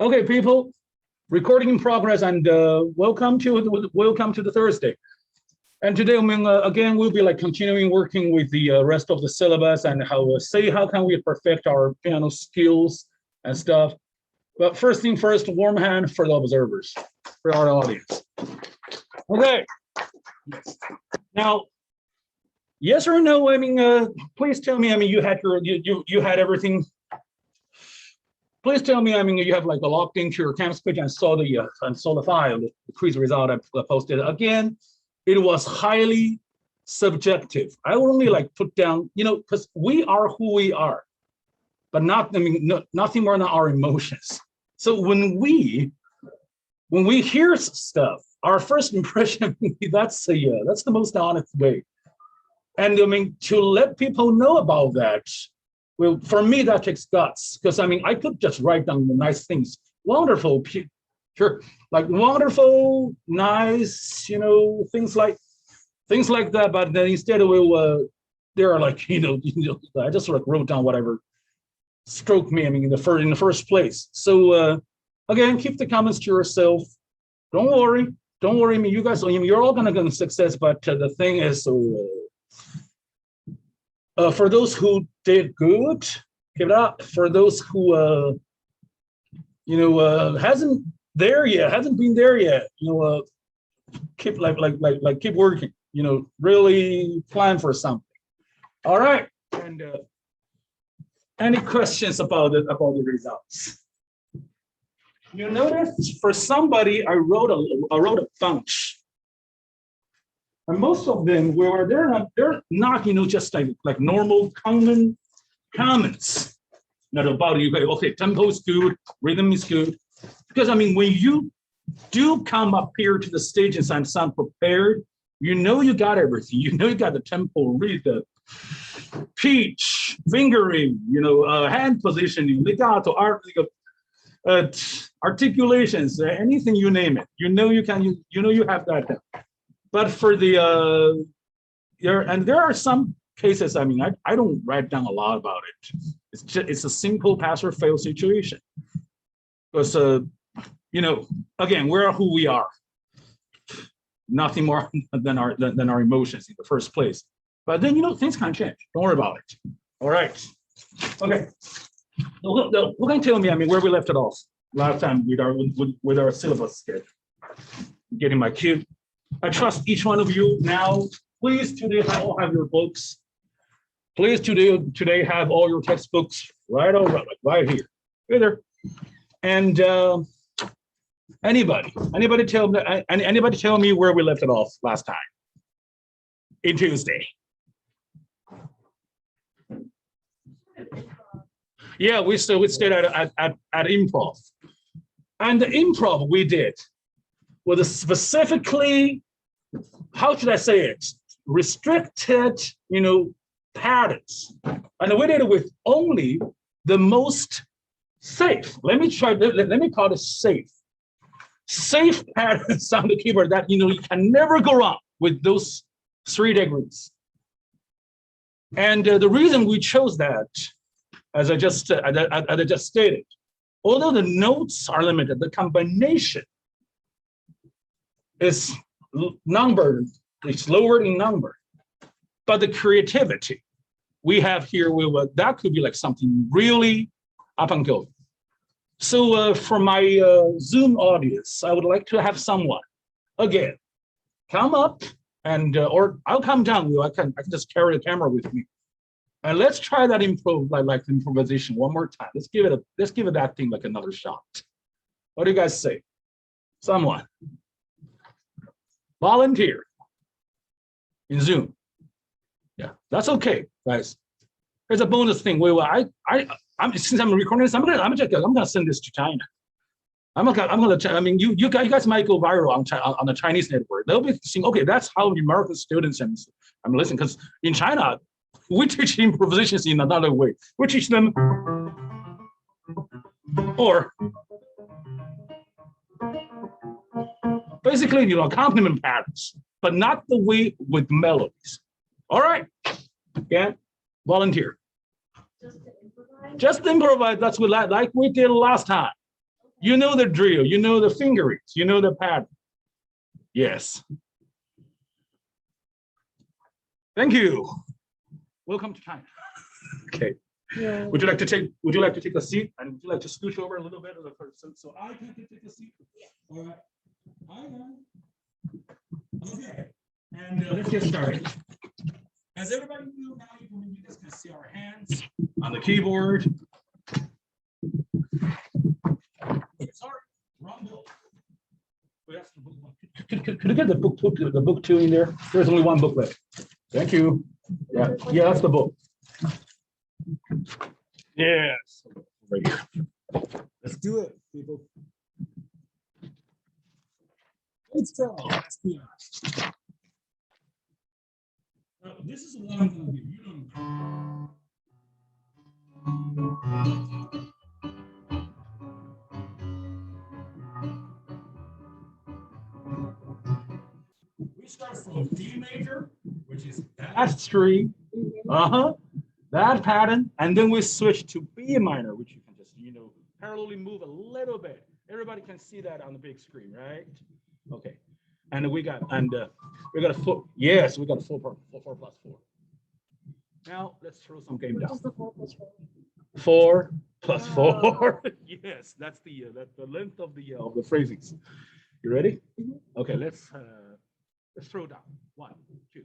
Okay, people, recording in progress, and welcome to the Thursday. And today, I mean, again, we'll be like continuing working with the rest of the syllabus and how can we perfect our piano skills and stuff. But first thing first, warm hand for the observers, for our audience. Okay. Now, yes or no? I mean, please tell me. I mean, you had everything. Please tell me. I mean, you have like logged into your Canvas page and saw the file, the quiz result I posted. Again, it was highly subjective. I only like put down, because we are who we are, but nothing more than our emotions. So when we hear stuff, our first impression, that's the most honest way. And I mean, to let people know about that, well, for me, that takes guts, because I mean, I could just write down the nice things, wonderful, sure, like wonderful, nice, things like that. But then instead, they're like, I just sort of wrote down whatever stroked me. I mean, in the first place. So again, keep the comments to yourself. Don't worry. I mean, you guys, you're all gonna get success. But the thing is, for those who did good, give it up. For those who hasn't been there yet, keep keep working. Really plan for something. All right. And any questions about the results? You notice for somebody, I wrote a bunch. And most of them they're not just like normal common comments. Not about you. Okay, tempo is good, rhythm is good. Because I mean, when you do come up here to the stage and sound prepared, you got everything. You got the tempo, rhythm, pitch, fingering, hand positioning, legato, articulations, anything you name it. You have that down. But for the there are some cases. I mean, I don't write down a lot about it. It's a simple pass or fail situation. Because again, we're who we are. Nothing more than our emotions in the first place. But then things can change. Don't worry about it. All right. Okay. Who can tell me? I mean, where we left it off last time with our syllabus schedule? Getting my cue. I trust each one of you now. Please today all have your books. Please today have all your textbooks right here. Either. And anybody tell me where we left it off last time? In Tuesday. Yeah, we stayed at improv. And the improv we did was specifically, how should I say it? Restricted, patterns. And we did it with only the most safe. Let me call it safe. Safe patterns on the keyboard that you can never go wrong with those 3 degrees. And the reason we chose that, as I just stated, although the notes are limited, the combination is numbered, it's lower in number, but the creativity we have here, that could be like something really up and going. So for my Zoom audience, I would like to have someone, again, come up and, or I'll come down. I can just carry the camera with me. And let's try that improvisation one more time. Let's give it that thing like another shot. What do you guys say? Someone. Volunteer in Zoom. Yeah, that's okay, guys. Here's a bonus thing. Since I'm recording this, I'm gonna send this to China. I mean, you guys might go viral on the Chinese network. They'll be saying, okay, that's how the American students I'm listening, because in China, we teach improvisations in another way. We teach them or basically, accompaniment patterns, but not the way with melodies. All right, yeah, volunteer. Just improvise. That's what like we did last time. You know the drill, you know the fingerings, you know the pattern. Yes. Thank you. Welcome to China. Okay. Yeah. Would you like to take a seat, and would you like to scooch over a little bit so I can take a seat? All right. Okay. And let's get started. As everybody knew, now you guys can see our hands on the keyboard. Sorry, wrong book. Could you get the book two in there? There's only one book left. Thank you. Yeah, that's the book. Yes, right here. Let's do it, people. Let's go. Let's be honest. This is what I'm going to do. You don't know. We start from D major, which is that string, that pattern, and then we switch to B minor, which you can just, parallelly move a little bit. Everybody can see that on the big screen, right? Okay. And we got a full, yes, we got a full 4 plus 4. Now let's throw some game down. 4 plus 4. Yes, that's the length of the phrasings. You ready? Okay, let's throw down. 1, 2.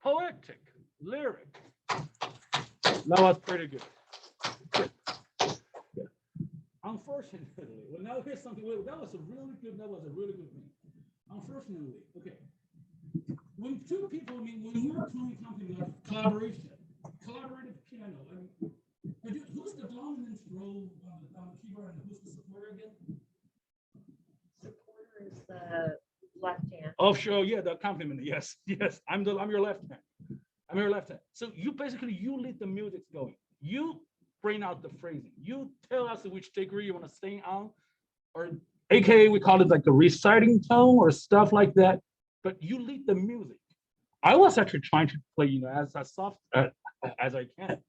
Poetic, lyric. That was pretty good. Yeah. Unfortunately, well, now here's something. That was a really good thing. Unfortunately, okay. When two people, when you're playing something like collaborative piano, who's the dominant role on the keyboard and who's the supporter again? Supporter is the left hand. Oh, sure, yeah, the accompaniment. Yes, I'm your left hand. I'm your left hand. So you lead the music going. You bring out the phrasing. You tell us which degree you want to sing on, or AKA we call it like the reciting tone or stuff like that. But you lead the music. I was actually trying to play, as soft as I can.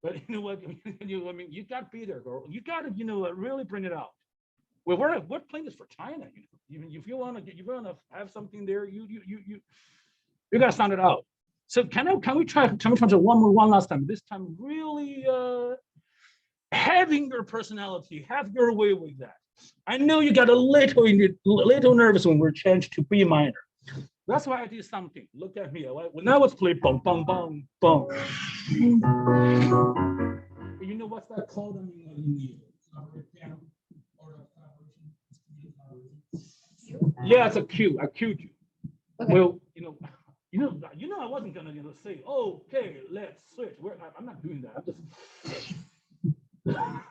But you know what? You got to be there, girl. You got to, really bring it out. Well, we're playing this for China. Even if you want to have something there, you got to sound it out. So can we try one last time? This time, really having your personality, have your way with that. I know you got a little nervous when we're changed to B minor. That's why I did something. Look at me. Well, now let's play bum bum bum bum. You know what's that called? Piano or yeah, it's a Q. I cued you. Okay. Well, I wasn't gonna say, okay, let's switch. I'm not doing that. I'm just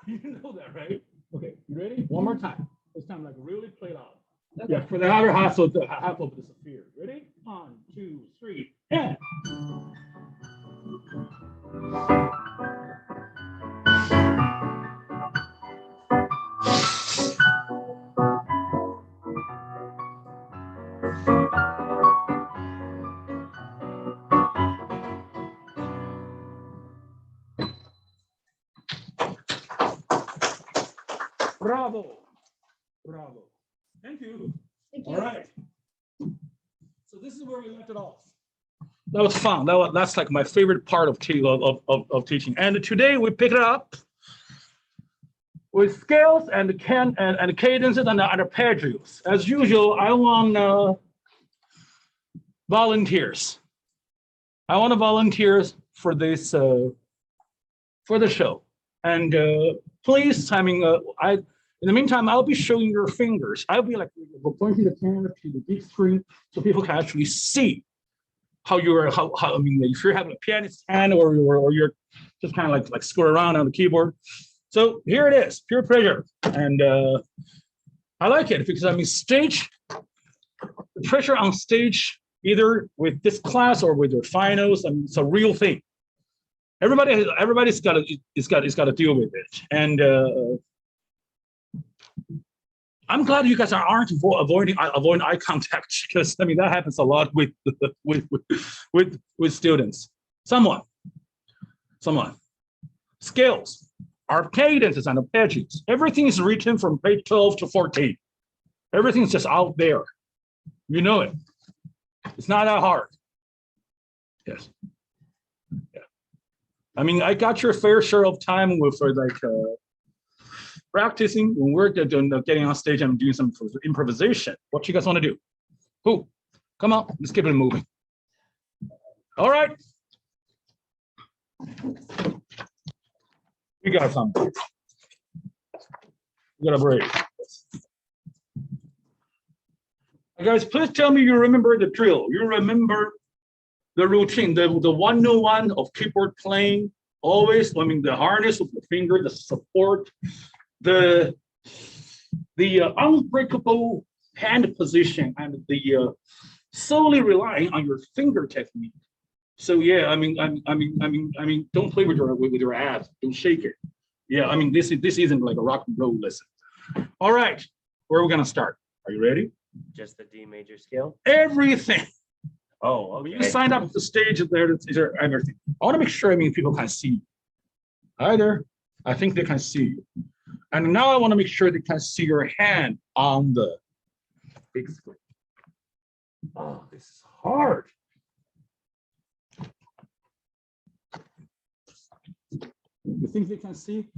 you know that, right? Okay, you ready? One more time. This time, like really play loud. Okay. Yeah, for the other half of the sphere. Ready? 1, 2, 3, and. Bravo. Thank you. All right. So this is where we left it off. That was fun. That's like my favorite part of teaching. And today we pick it up with scales and cadences and arpeggios. As usual, I want volunteers. I want volunteers for this for the show. And please, in the meantime, I'll be showing your fingers. I'll be like pointing the camera to the big screen so people can actually see how if you're having a pianist hand or you're just kind of like screw around on the keyboard. So here it is, pure pleasure. And I like it because the pressure on stage, either with this class or with your finals. I mean, it's a real thing. Everybody's got to deal with it, and I'm glad you guys aren't avoiding eye contact, because I mean that happens a lot with students. Somewhat. Scales, our cadences and arpeggios. Everything is written from page 12 to 14. Everything's just out there. You know it. It's not that hard. Yes. Yeah. I mean, I got your fair share of time with like practicing when we're getting on stage and doing some improvisation. What you guys want to do? Who? Come on, let's keep it moving. All right. We got something. We got a break. Guys, please tell me you remember the drill. You remember the routine, the 101 of keyboard playing. Always, I mean, the harness of the finger, the support, the unbreakable hand position, and the solely relying on your finger technique. So yeah, I mean, don't play with your abs. Don't shake it. Yeah, I mean, this isn't like a rock and roll lesson. All right, where are we gonna start? Are you ready? Just the D major scale? Everything. Oh, okay. When you signed up at the stage there, everything. I want to make sure, I mean, people can see you. Hi there. I think they can see you. And now I want to make sure they can see your hand on the big screen. Oh, this is hard. You think they can see?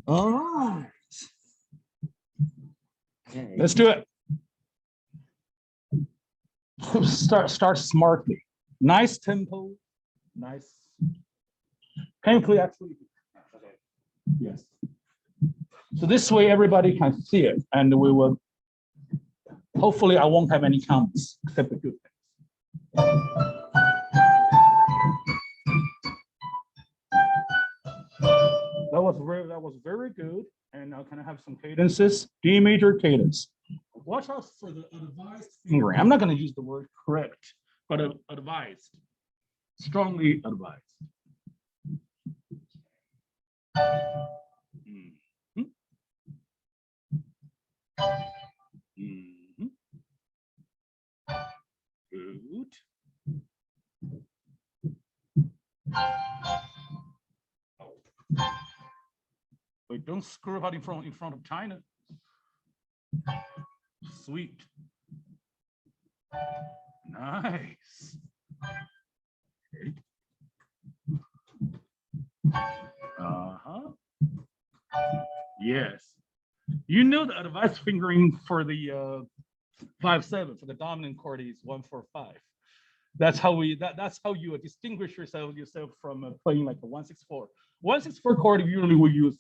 All right. Okay. Let's do it. Start smartly. Nice tempo. Nice. Painfully, actually. Okay. Yes. So this way everybody can see it, and we will. Hopefully, I won't have any comments except the good things. That was very good. And now can I have some cadences? D major cadence. Watch out for the advised fingering. I'm not going to use the word correct, but advised. Strongly advised. Mm-hmm. Mm-hmm. Good. Wait, don't screw up in front of China. Sweet. Nice. Okay. Uh-huh. Yes. You know the advice fingering for the 5/7 for the dominant chord is 1/4/5. That's how you distinguish yourself from playing like a 1/6/4. 1/6/4 chord usually we use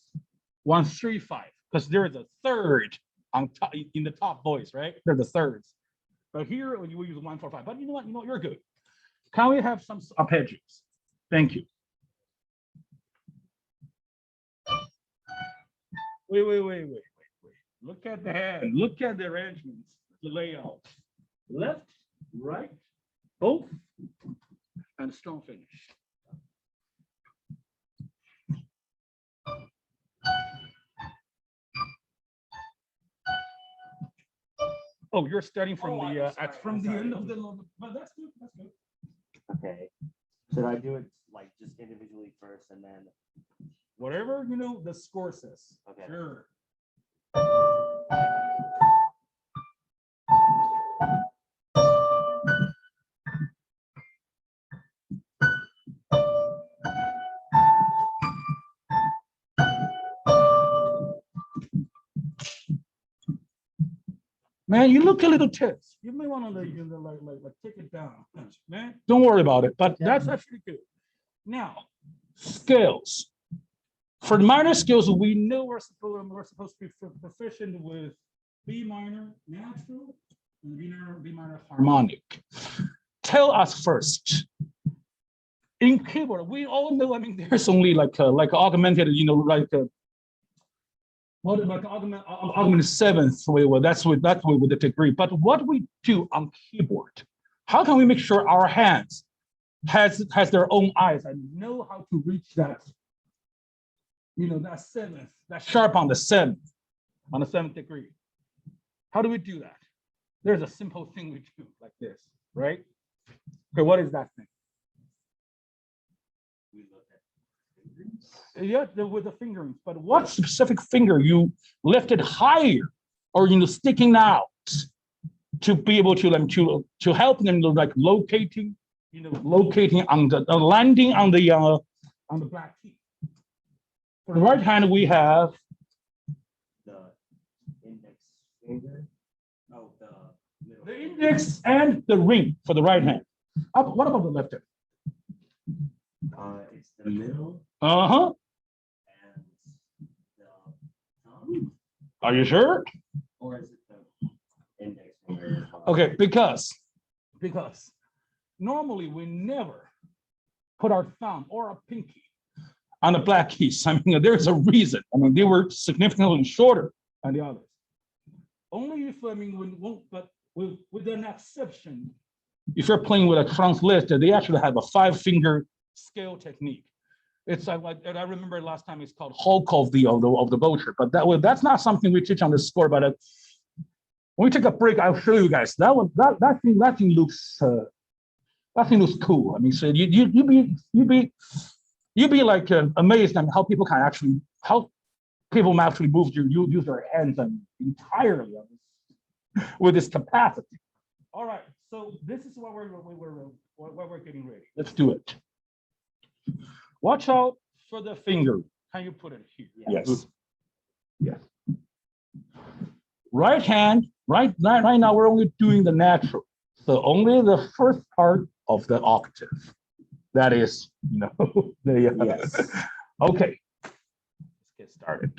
1/3/5 because there is a third on top in the top voice, right? They're the thirds. But here when you use 1/4/5. But you know what? You're good. Can we have some arpeggios? Thank you. Wait. Look at the hand. Look at the arrangements, the layout. Left, right, both, and strong finish. Oh, you're starting from the end of the. But that's good. That's good. Okay. Should I do it like just individually first and then? Whatever the score says. Okay. Sure. Man, you look a little tense. You may want to like take it down, man. Don't worry about it. But that's actually good. Now, scales. For the minor scales, we know we're supposed to be proficient with B minor natural and B minor harmonic. Tell us first. In keyboard, we all know. I mean, there's only like augmented, Well, like augment seventh way, well, that's with the degree. But what we do on keyboard, how can we make sure our hands has their own eyes and know how to reach that, that seventh, that sharp on the seventh degree? How do we do that? There's a simple thing we do like this, right? Okay, what is that thing? We look at fingers. Yeah, with the fingerings, but what specific finger you lifted higher or sticking out to be able to help them like locating on the landing on the black key. For the right hand, we have The index finger. Oh, the middle. the index and the ring for the right hand. What about the left hand? It's the middle Uh-huh. and the thumb, Are you sure? or is it the index finger? Okay, because normally we never put our thumb or our pinky on the black keys. I mean, there's a reason. I mean, they were significantly shorter than the others. Only if, but with an exception, if you're playing with a trans list, they actually have a 5-finger scale technique. It's like I remember last time it's called Hulk of the vulture, but that's not something we teach on the score. But when we take a break, I'll show you guys that thing looks cool. I mean, so you'd be like amazed at how people actually use their hands entirely with this capacity. All right, so this is what we're getting ready. Let's do it. Watch out for the finger. Can you put it here? Yes. Yes. Right hand. Right now we're only doing the natural, so only the first part of the octave. That is, the Yes. Okay. Let's get started.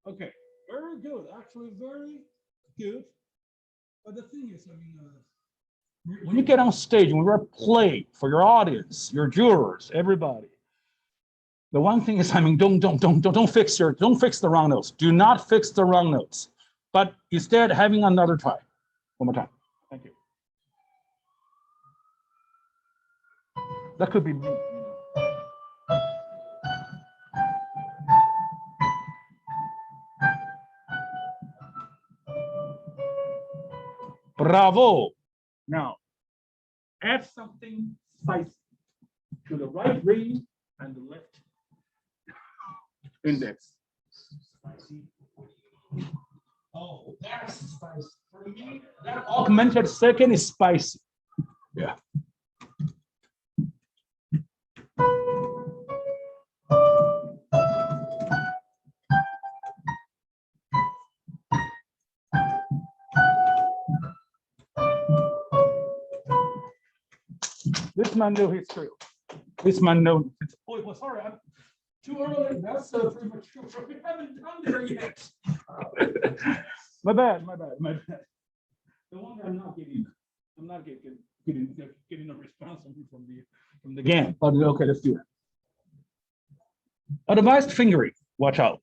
Okay, very good. Actually, very good. But the thing is, when you get on stage, when you're playing for your audience, your jurors, everybody, the one thing is, don't fix the wrong notes. Do not fix the wrong notes, but instead having another try. One more time. Thank you. That could be me. Bravo. Now, add something spicy to the right ring and the left index. Spicy. Oh, that's spicy. For me, that augmented second is spicy. Yeah. This man knows his drill. This man knows. Oh, well, sorry, I'm too early. That's premature. We haven't done there yet. My bad. The one that I'm not getting a response from the game. But okay, let's do it. Advanced fingering. Watch out.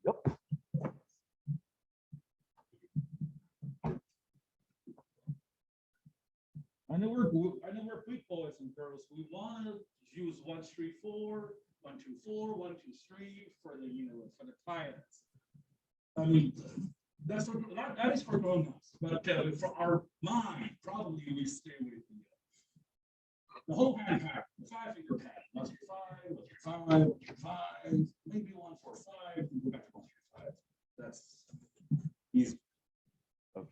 Yep. I know we're big boys and girls. We want to use 1, 3, 4, 1, 2, 4, 1, 2, 3 for the clients. I mean, that is for grown-ups, but for our mind, probably we stay with the whole hand pattern, the 5-finger pattern. 1, 3, 5, 1, 3, 5, 1, 3, 5, maybe 1, 4, 5. We go back to 1, 3, 5. That's easy. Okay.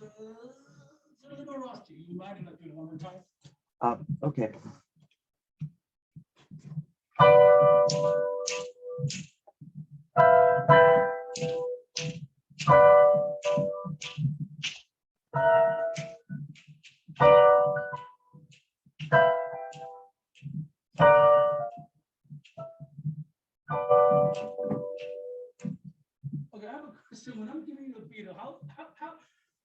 a little rusty. You mind not doing it one more time? Okay. Okay, I have a question. When I'm giving you a beat,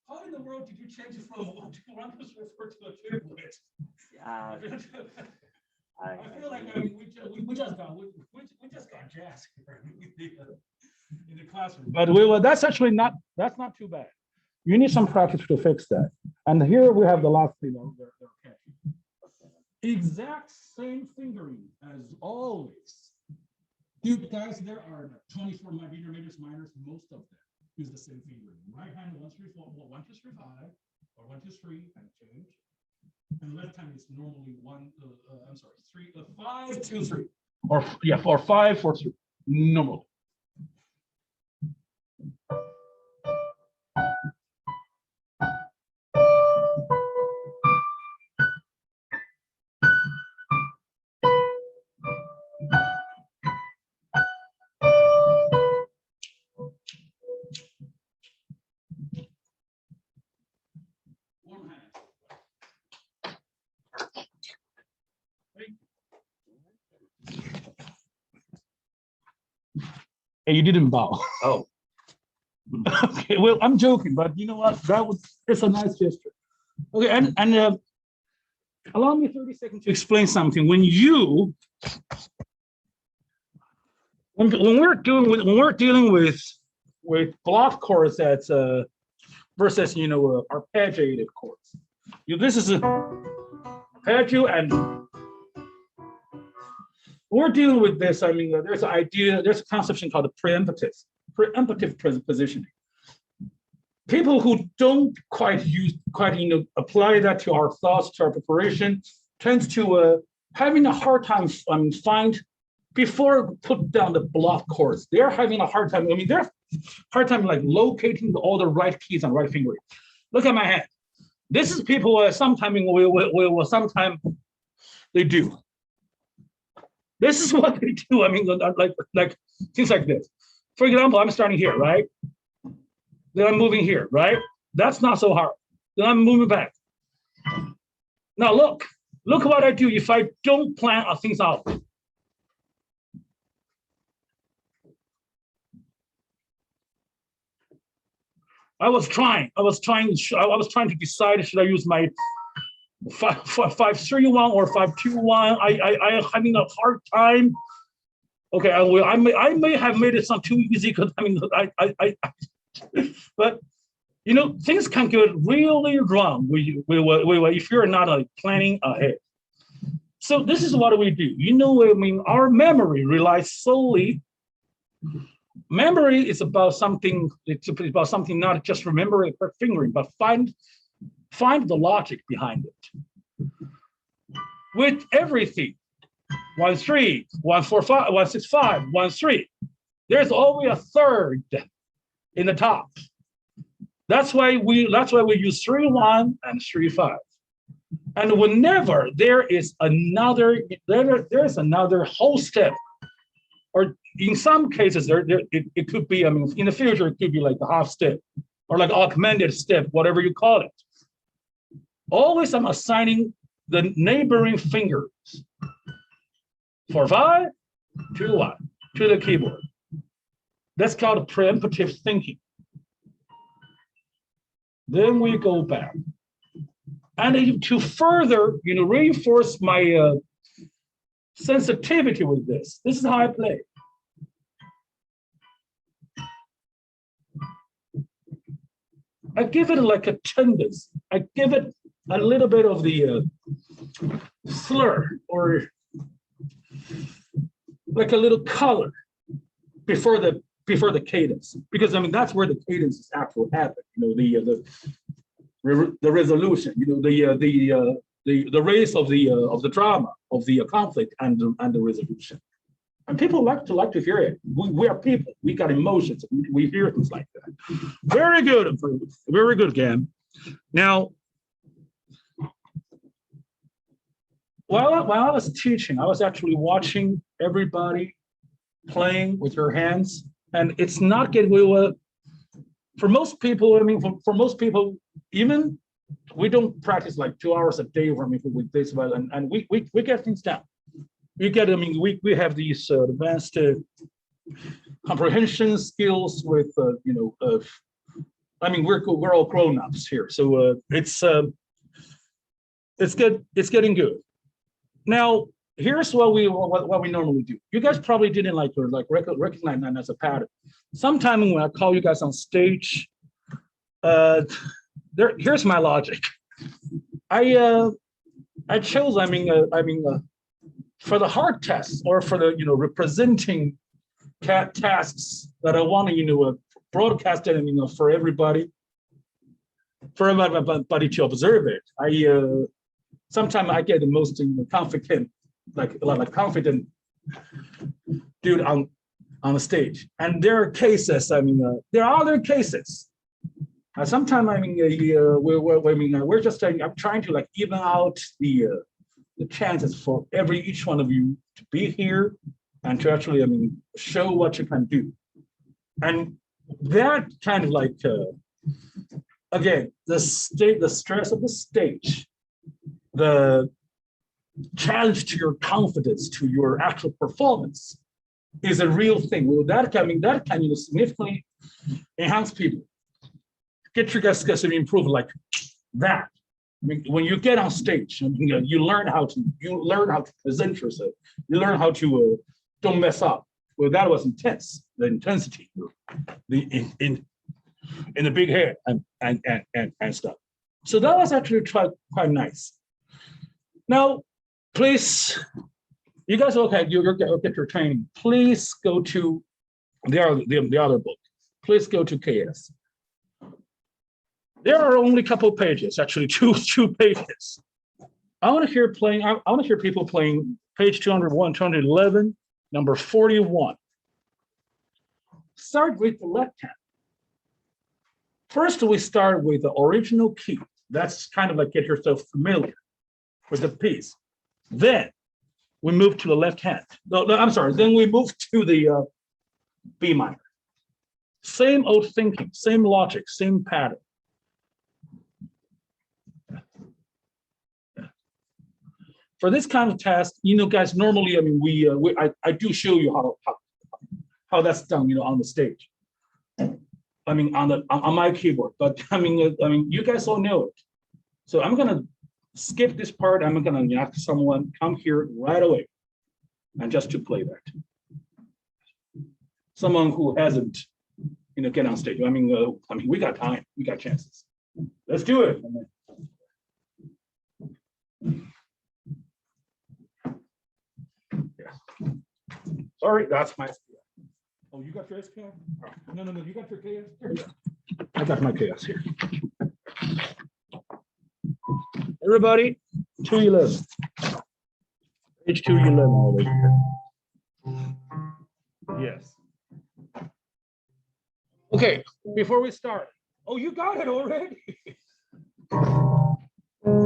how in the world did you change it from one to one to refer to a triplet? Uh, I feel like I mean, we just got jazz here in the classroom. But that's actually that's not too bad. You need some practice to fix that. And here we have the last thing. They're exact same fingering as always. Dude, guys, there are 24 intermediate minors. Most of them use the same fingering. Right hand 1, 3, 4, 1, 2, 3, 5, or 1, 2, 3, and change. And left hand is normally 5, 2, 3, or 5, 4, 3. Normal. Hey, you didn't bow. oh, Okay, well, I'm joking, but you know what? It's a nice gesture. Okay, and allow me 30 seconds to explain something. When we're dealing with block chords that's versus arpeggiated chords. This is a arpeggio, and we're dealing with this. I mean, there's a conception called the preemptive positioning. People who don't quite apply that to our thoughts, to our preparation, tends to having a hard time before put down the block chords. They're having a hard time. I mean, they're hard time like locating all the right keys and right fingering. Look at my hand. This is people sometimes sometimes they do. This is what they do. I mean, like things like this. For example, I'm starting here, right? Then I'm moving here, right? That's not so hard. Then I'm moving back. Now look what I do if I don't plan things out. I was trying to decide, should I use my 5-3-1 or 5-2-1? I having a hard time. Okay, I may have made it sound too easy because I mean but things can get really wrong if you're not planning ahead. So this is what we do. I mean, our memory relies solely. Memory is about something. It's about something not just remembering per fingering, but find the logic behind it. With everything, 1, 3, 1, 4, 5, 1, 6, 5, 1, 3. There's always a third in the top. That's why we use 3-1 and 3-5. And whenever there's another whole step, or in some cases it could be, I mean, in the future it could be like a half step or like augmented step, whatever you call it. Always I'm assigning the neighboring fingers for 5, 2, 1 to the keyboard. That's called preemptive thinking. Then we go back. And to further reinforce my sensitivity with this is how I play. I give it like a tendency. I give it a little bit of the slur, or like a little color before the cadence, because I mean that's where the cadence is actually happening. The resolution. The race of the drama of the conflict and the resolution. And people like to hear it. We are people. We got emotions. We hear things like that. Very good, very good, Gam. Now, while I was teaching, I was actually watching everybody playing with your hands, and it's not good. For most people, I mean, for most people, even we don't practice like 2 hours a day with this, and we get things down. You get, I mean, we have these advanced comprehension skills with, I mean, we're all grown-ups here, so it's good. It's getting good. Now, here's what we normally do. You guys probably didn't recognize that as a pattern. Sometime when I call you guys on stage, here's my logic. I chose, for the hard tests or for the representing tasks that I want to broadcast it for everybody to observe it. Sometimes I get the most confident, confident dude on the stage. And there are cases. There are other cases. Sometimes we're just I'm trying to even out the chances for each one of you to be here and to actually show what you can do. And that kind of again, the stress of the stage, the challenge to your confidence, to your actual performance is a real thing. Well, that can significantly enhance people. Get your guys to improve like that. When you get on stage, you learn how to present yourself. You learn how to don't mess up. Well, that was intense. The intensity, in the big head and stuff. So that was actually quite nice. Now, please, you guys, okay, you'll get your training. Please go to the other book. Please go to KS. There are only a couple of pages, actually two pages. I want to hear people playing page 201, 211, number 41. Start with the left hand. First, we start with the original key. That's kind of like get yourself familiar with the piece. Then we move to the left hand. No, I'm sorry. Then we move to the B minor. Same old thinking, same logic, same pattern. For this kind of task, guys, normally, I do show you how that's done, on the stage. On my keyboard, but you guys all know it. So I'm gonna skip this part. I'm gonna ask someone come here right away, and just to play that. Someone who hasn't, get on stage. We got time. We got chances. Let's do it. Yeah. Sorry, that's my. Oh, you got your SPR? No, you got your KS? I got my KS here. Everybody, 211. Page 211 all over here. Yes. Okay, before we start. Oh, you got it already?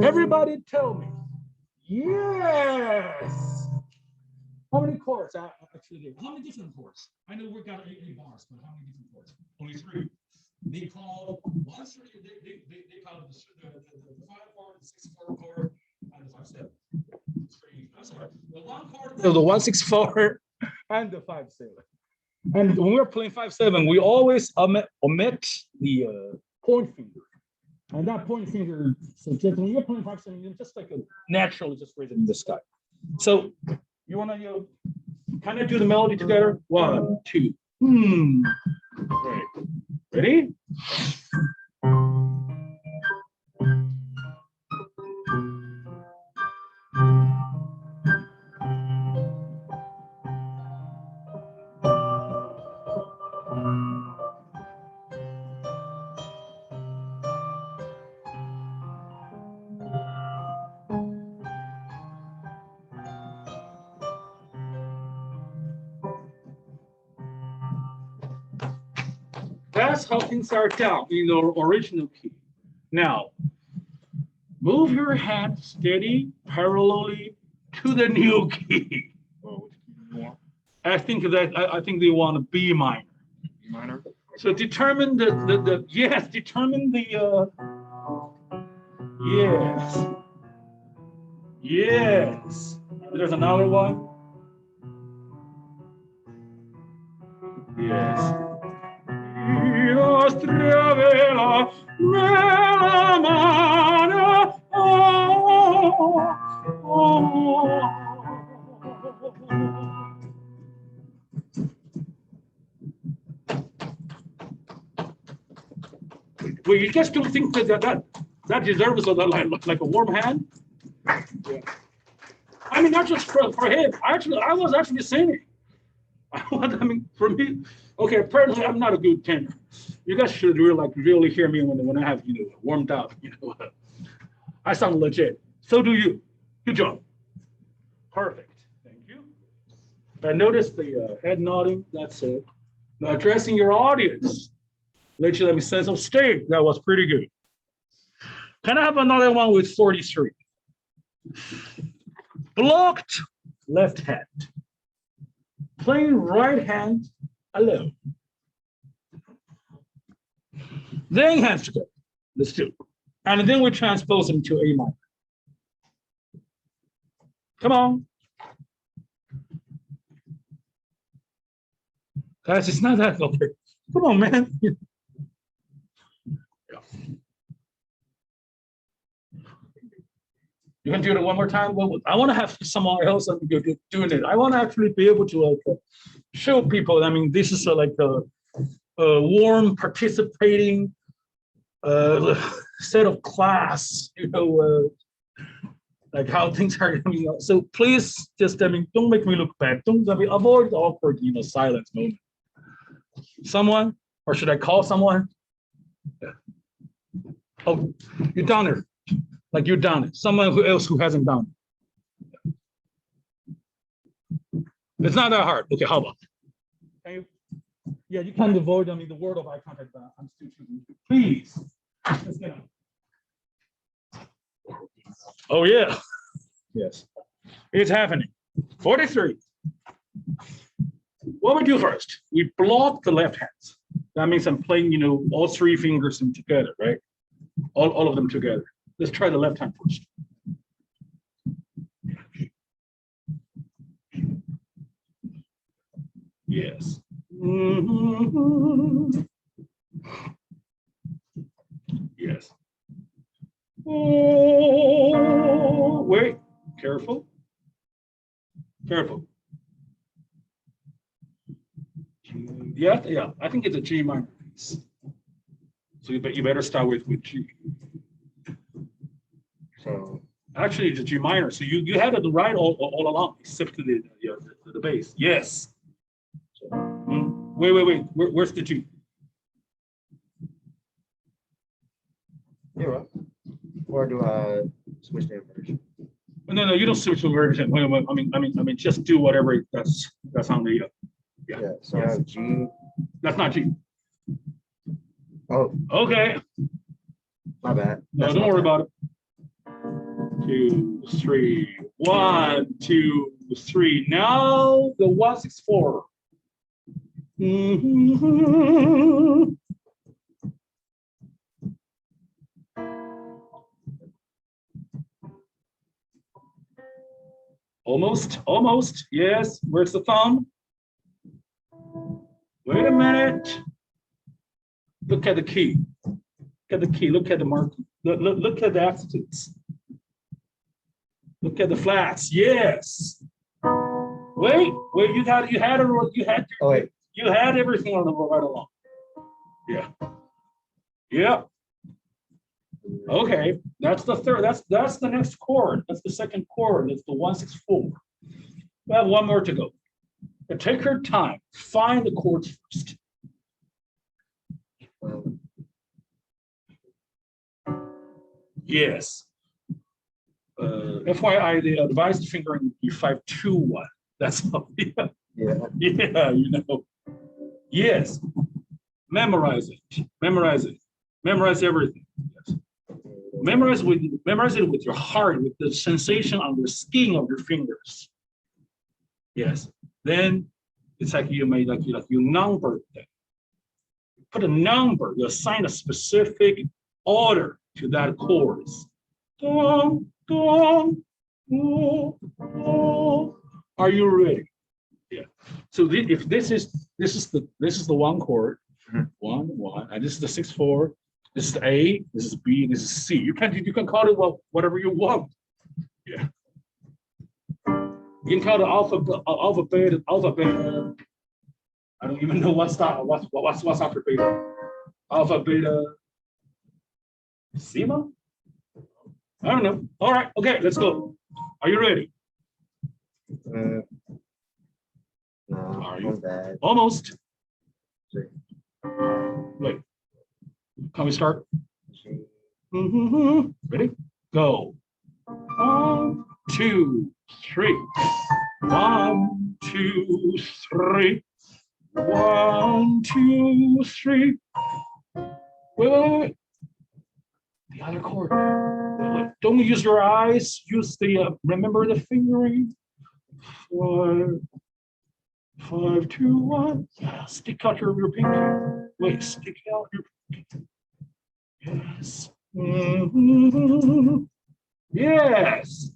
Everybody tell me. Yes. How many chords actually? How many different chords? I know we've got 8 bars, but how many different chords? Only 3. They call one 3. They call it the 5/4, the 6/4 chord, and the 5/7. I'm sorry. The 1 chord, the 1/6/4, and the 5/7. And when we're playing 5/7, we always omit the point finger. And that point finger, so just when you're playing 5/7, you're just like a naturally just raise it in the sky. So you want to kind of do the melody together? 1, 2. Right. Ready? That's how things are down in the original key. Now, move your hand steady, parallelly to the new key. Oh, which key do you want? I think they want a B minor. B minor? So determine determine the yes. Yes. There's another one. Yes. I nostra vela me la mano, oh, oh. Well, you just don't think that deserves like a warm hand? Yeah. I mean, not just for him. I was actually singing. I mean, for me, okay, apparently I'm not a good tenor. You guys should really hear me when I have warmed up. I sound legit. So do you. Good job. Perfect. Thank you. I noticed the head nodding. That's it. Now addressing your audience. Let me sense of state. That was pretty good. Can I have another one with 43? Blocked left hand. Playing right hand alone. Then hands together. Let's do it. And then we transpose them to A minor. Come on. Guys, it's not that complicated. Come on, man. Yeah. You can do it one more time. Well, I want to have someone else doing it. I want to actually be able to show people. I mean, this is like a warm, participating set of class. Like how things are coming out. So please, just don't make me look bad. Don't avoid the awkward, silence moment. Someone, or should I call someone? Yeah. Oh, you're done it. Like you're done it. Someone else who hasn't done it. It's not that hard. Okay, how about? Can you? Yeah, you can't avoid. The word of eye contact. But I'm still choosing. Please, let's get on. Oh yeah, yes, it's happening. 43. What we do first? We block the left hands. That means I'm playing, all three fingers together, right? All of them together. Let's try the left hand first. Yes. Mm-hmm. Yes. Oh, wait. Careful. Careful. Yeah. I think it's a G minor piece. So you better start with G. So actually, it's a G minor. So you had it right all along, except to the bass. Yes. So, wait. Where's the G? Here, or do I switch the inversion? No, you don't switch the version. I mean, just do whatever that's on the. Yeah. So I have G. That's not G. Oh, okay. My bad. No, don't worry about it. 2, 3. 1, 2, 3. Now the 164. Mm-hmm. Almost. Yes. Where's the thumb? Wait a minute. Look at the key. Look at the key. Look at the mark. Look at the attitudes. Look at the flats. Yes. Wait. You had everything on the right along. Yeah. Okay. That's the third. That's the next chord. That's the second chord. That's the 164. We have one more to go. But take your time. Find the chords first. Yes. FYI, the advised fingering would be 5-2-1. That's how. Yeah. Yes. Memorize it. Memorize everything. Yes. Memorize it with your heart, with the sensation on the skin of your fingers. Yes. Then it's like you made like you numbered them. Put a number, you assign a specific order to that chorus. Dong, dong, oh, oh. Are you ready? Yeah. So if this is the one chord, one, and this is the 6/4. This is A, this is B, this is C. You can call it whatever you want. Yeah. You can call it alphabet. I don't even know what's after beta. Alpha, beta, sigma? I don't know. All right, okay, let's go. Are you ready? No, Are you? I'm bad. Almost. Wait. Can we start? Ready? Go. 1, 2, 3. 1, 2, 3. 1, 2, 3. Wait. The other chord. Wait. Don't use your eyes. Use the remember the fingering. 5, 5, 2, 1. Yeah, stick out your pinky. Wait, stick out your pinky. Yes. Yes.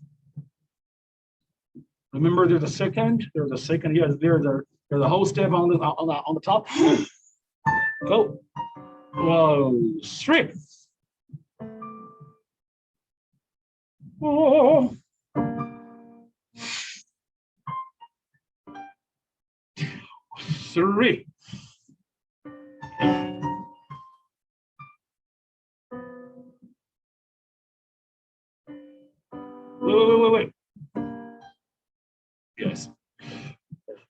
Remember, there's a second. There's a second. Yes, there's a whole step on the top. Go. 1, 3. Oh. 3. Wait. Yes.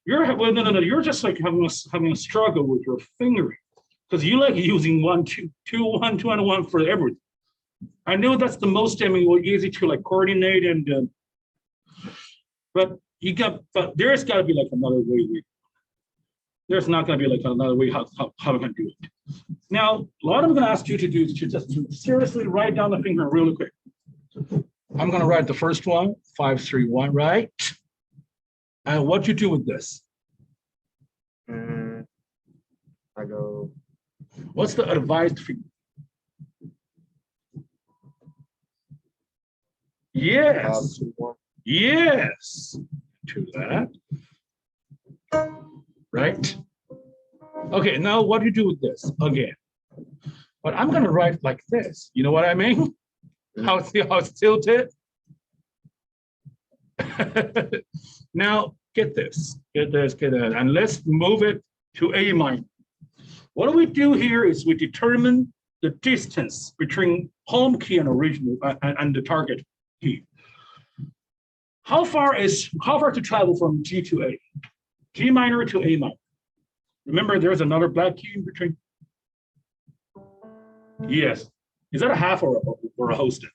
No. You're just like having a struggle with your fingering because you like using 1, 2, 2, 1, 2, and 1 for everything. I know that's the most easy to like coordinate but there's got to be like another way. There's not going to be like another way how we can do it. Now, a lot I'm going to ask you to do is to just seriously write down the finger really quick. I'm going to write the first one, 5, 3, 1, right? And what you do with this? I go. What's the advised finger? Yes. 2, 1. Yes. To that. Right? Okay, now what do you do with this? Again. But I'm going to write like this. You know what I mean? How it's tilted? Now, get this, and let's move it to A minor. What we do here is we determine the distance between home key and original and the target key. How far to travel from G to A? G minor to A minor. Remember, there's another black key in between. Yes. Is that a half or a whole step?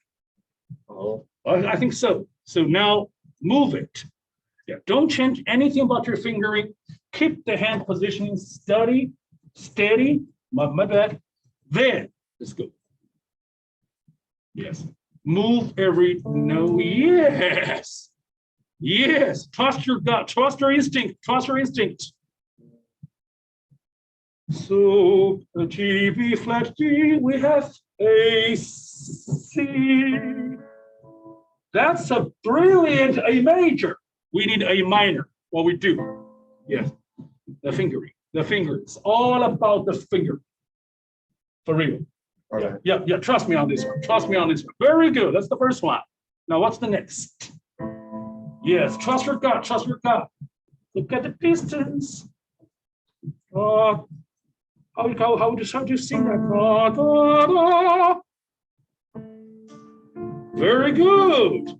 Oh. I think so. So now move it. Yeah. Don't change anything about your fingering. Keep the hand positioning steady. My bad. Then let's go. Yes. Move every no. Yes. Yes. Trust your gut. Trust your instinct. Trust your instinct. So G, B flat G, we have A, C. That's a brilliant A major. We need A minor. What we do? Yes, the fingering. The finger. It's all about the finger. For real. Okay. Yeah. Trust me on this one. Trust me on this one. Very good. That's the first one. Now, what's the next? Yes, trust your gut. Trust your gut. Look at the distance. How do you sing that? Very good.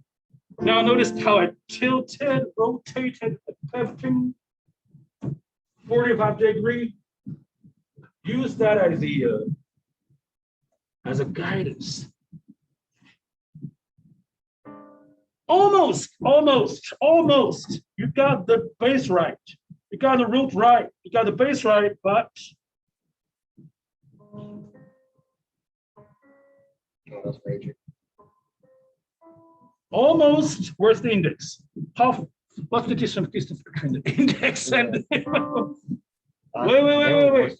Now notice how I tilted, rotated, pivoting 45 degree. Use that as a guidance. Almost. You got the base right. You got the root right. You got the base right, but Oh, that's major. Almost. Where's the index? What's the distance between the index and the, wait.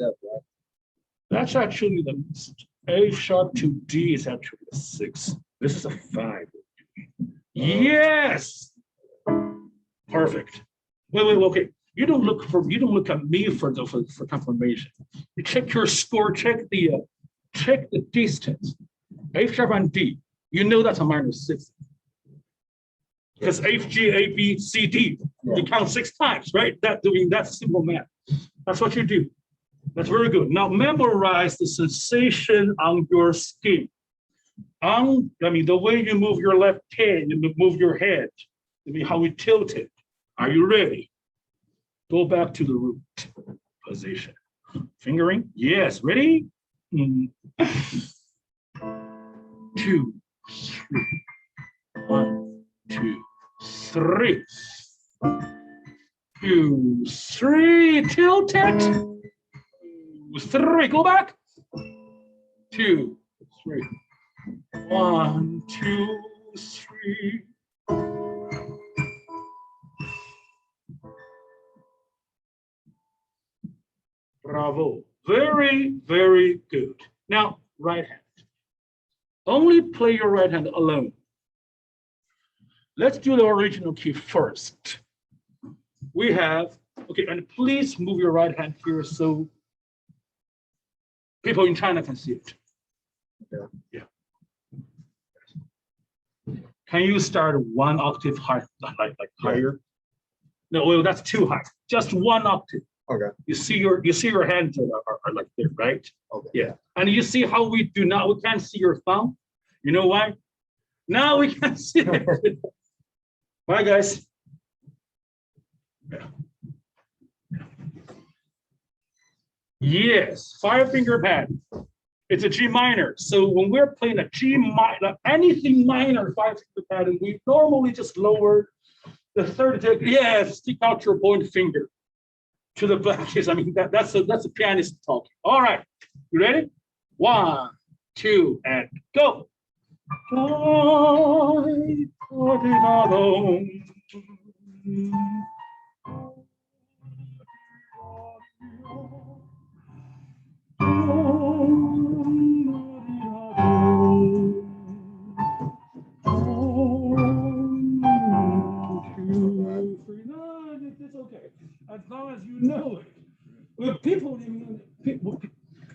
That's actually the A sharp to D is actually a 6. This is a 5. Yes. Perfect. Wait, okay. You don't look at me for confirmation. You check your score, check the distance. A sharp and D. You know that's a minor 6. Because F, G, A, B, C, D. You count 6 times, right? That's simple math. That's what you do. That's very good. Now memorize the sensation on your skin. The way you move your left hand, you move your head. How we tilt it. Are you ready? Go back to the root position. Fingering. Yes. Ready? 2, 3. 1, 2, 3. 2, 3. Tilt it. 3. Go back. 2, 3. 1, 2, 3. Bravo. Very, very good. Now, right hand. Only play your right hand alone. Let's do the original key first. We have, okay, and please move your right hand here so people in China can see it. Yeah. Can you start 1 octave high, like higher? No, well, that's too high. Just 1 octave. Okay. You see your hands are like there, right? Okay. Yeah. And you see how we can't see your thumb. You know why? Now we can see it. Bye, guys. Yeah. Yes, 5-finger pattern. It's a G minor. So when we're playing a G minor, anything minor 5-finger pattern, we normally just lower the third. Yes, stick out your point finger to the back. That's a pianist talking. All right, you ready? 1, 2, and go. It's okay, as long as you know it. With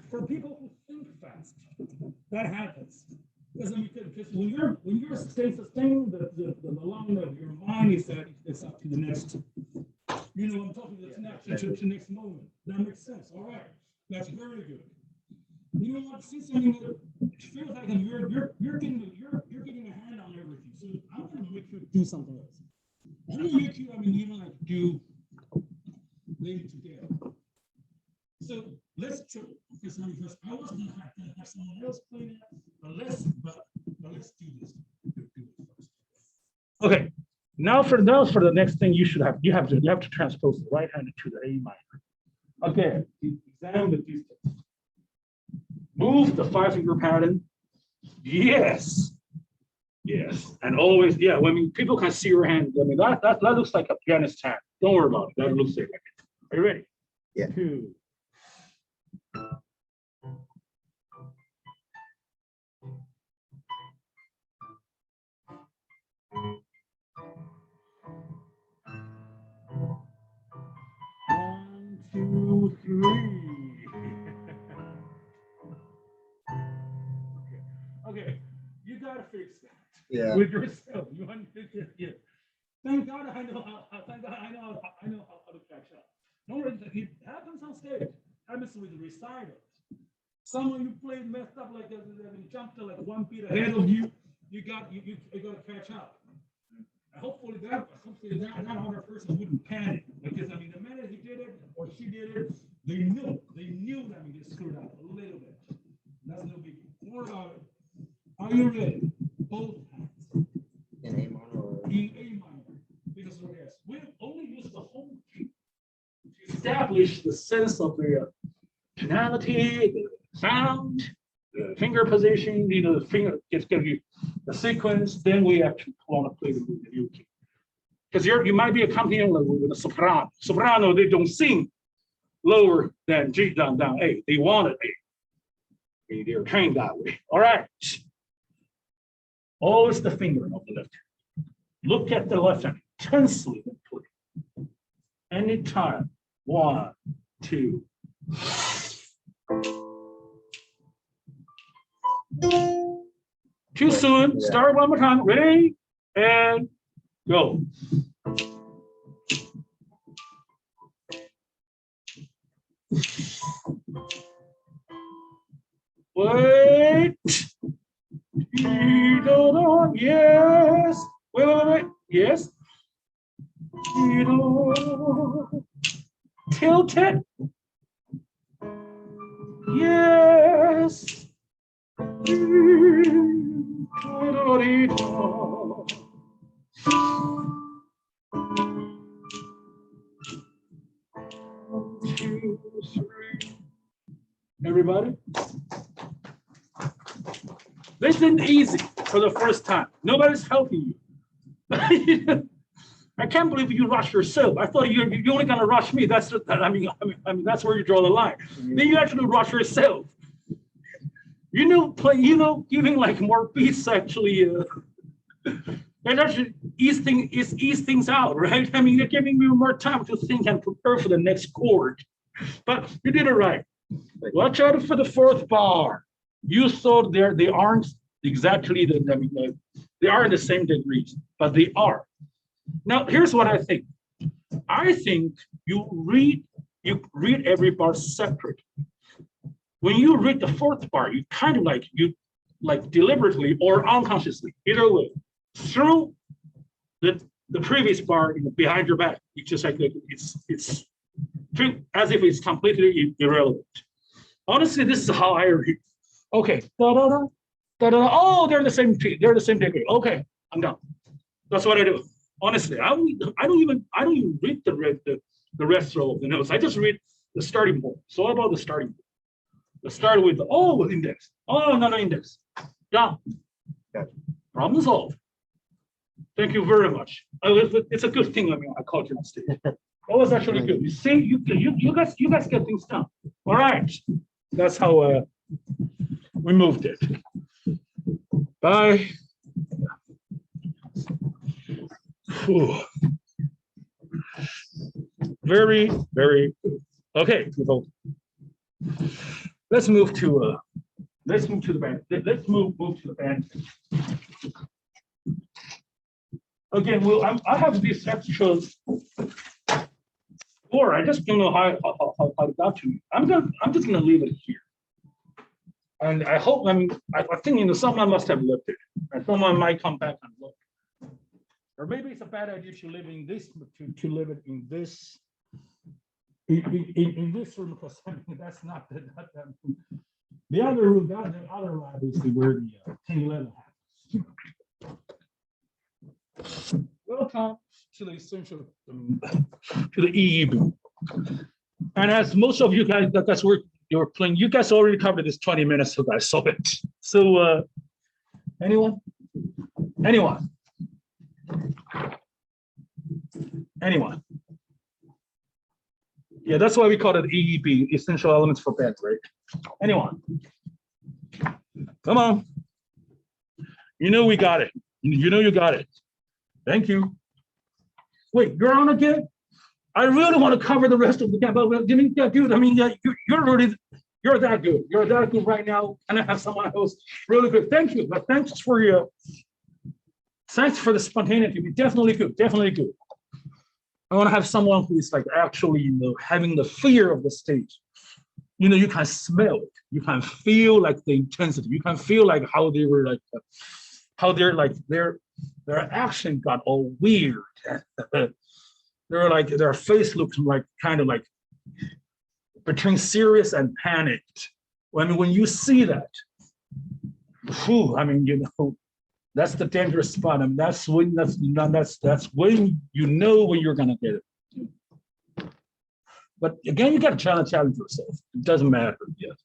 for people who think fast, that happens. Because when you're staying the long note, your mind is up to the next. I'm talking to the next moment. That makes sense. All right, that's very good. You know what? See something that feels like you're getting a hand on everything. So I'm going to make you do something else. I'm going to make you. Do lay it together. So let's try. I was going to have someone else play that, but let's do this. Okay. Now for the next thing you have to transpose the right hand to the A minor. Again, examine the distance. Move the 5-finger pattern. Yes. Yes. And always, yeah, people can see your hand. That looks like a pianist's hand. Don't worry about it. That looks like it. Are you ready? Yeah. 2. One, 2, 3. Okay. You gotta fix that. Yeah. With yourself. You understand? Yeah. Thank God I know how to catch up. Don't worry, it happens on stage. It happens with recitals. Someone you played messed up like jumped to like 1 beat ahead of you. You got to catch up. Hopefully that other person wouldn't panic, because the minute he did it or she did it, they knew that they screwed up a little bit. That's no biggie. Don't worry about it. Are you ready? Both hands. In A minor or In A minor. Because yes, we only use the home key to establish the sense of the tonality, the sound, finger position, the finger, it's going to be the sequence, then we actually want to play the new key. Because you might be accompanying with a soprano. Soprano, they don't sing lower than G down A. They want it A. They're trained that way. All right. Always the finger of the left hand. Look at the left hand intensely and play. Anytime. 1, 2. Too soon. Start one more time. Ready? And go. Wait. Yes. Wait. Yes. Tilt it. Yes. 2, 3. Everybody. This isn't easy for the first time. Nobody's helping you. I can't believe you rush yourself. I thought you're only gonna rush me. That's I mean that's where you draw the line. Then you actually rush yourself. Giving like more beats actually. It actually ease things out, right? I mean, you're giving me more time to think and prepare for the next chord. But you did it right. Watch out for the fourth bar. You saw they aren't exactly they are in the same degrees, but they are. Now, here's what I think. I think you read every bar separate. When you read the fourth bar, you kind of like deliberately or unconsciously, either way, through the previous bar behind your back. It's just like it's as if it's completely irrelevant. Honestly, this is how I read. Okay, da da da da da. Oh, they're the same key. They're the same degree. Okay, I'm done. That's what I do. Honestly, I don't even read the rest of the notes. I just read the starting point. So about the starting point. Let's start with index. Oh, no index. Down. Gotcha. Problem solved. Thank you very much. It's a good thing. I called you on stage. That was actually good. You see, you guys get things done. All right. That's how we moved it. Bye. Whew. Very, very good. Okay, people. Let's move to the band. Let's move to the band. Again, I have these extras. Or I just don't know how it got to me. I'm just gonna leave it here. And I hope, I think someone must have left it. And someone might come back and look. Or maybe it's a bad idea to live in this, to live it in this in this room, because that's not the other room. The other lab is where the 1011 happens. Welcome to the essential to the EEB. And as most of you guys, that's where you're playing. You guys already covered this 20 minutes ago. I saw it. So anyone? Yeah, that's why we call it EEB, essential elements for band, right? Anyone? Come on. You know we got it. You know you got it. Thank you. Wait, you're on again? I really want to cover the rest of the game, but dude, you're that good. You're that good right now, and I have someone else really good. Thank you, but thanks for the spontaneity. Definitely good, definitely good. I want to have someone who is like actually, having the fear of the stage. You can smell it. You can feel like the intensity. You can feel like how they were like, how they're like their action got all weird. They're like, their face looks like kind of like between serious and panicked. When you see that, that's the dangerous spot, and that's when when when you're gonna get it. But again, you got to challenge yourself. It doesn't matter yet.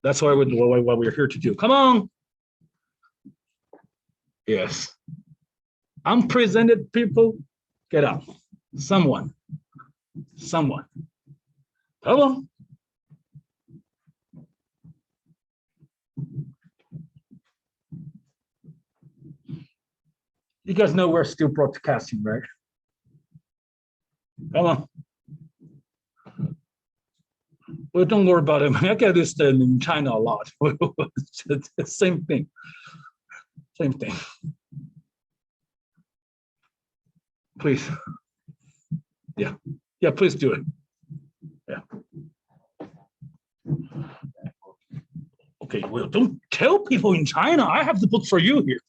That's why what we're here to do. Come on. Yes. Unpresented people, get up. Someone. Come on. You guys know we're still broadcasting, right? Come on. Well, don't worry about it. I get this in China a lot. Same thing. Same thing. Please. Yeah. Yeah, please do it. Yeah. Okay, well, don't tell people in China. I have the book for you here.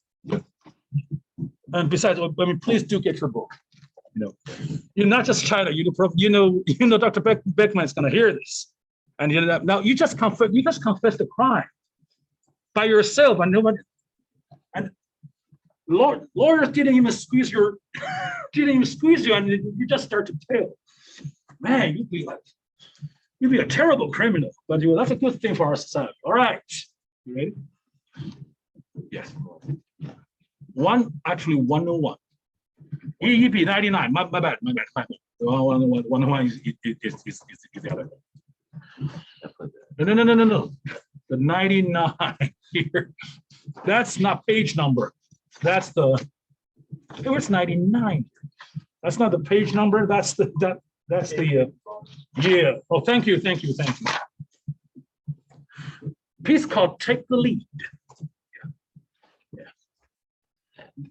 And besides, I mean, please do get your book. You know, you're not just China. You know, Dr. Beckman is going to hear this, and you know, now you just confess the crime by yourself, and nobody. And lawyers didn't even squeeze you, and you just start to tell. Man, you'd be a terrible criminal. But that's a good thing for our society. All right, you ready? Yes. 101. EEP 99. My bad. The 101 is the other. No. The 99 here. That's not page number. That's the. It was 99. That's not the page number. That's the yeah. Oh, thank you. Piece called Take the Lead. Yeah.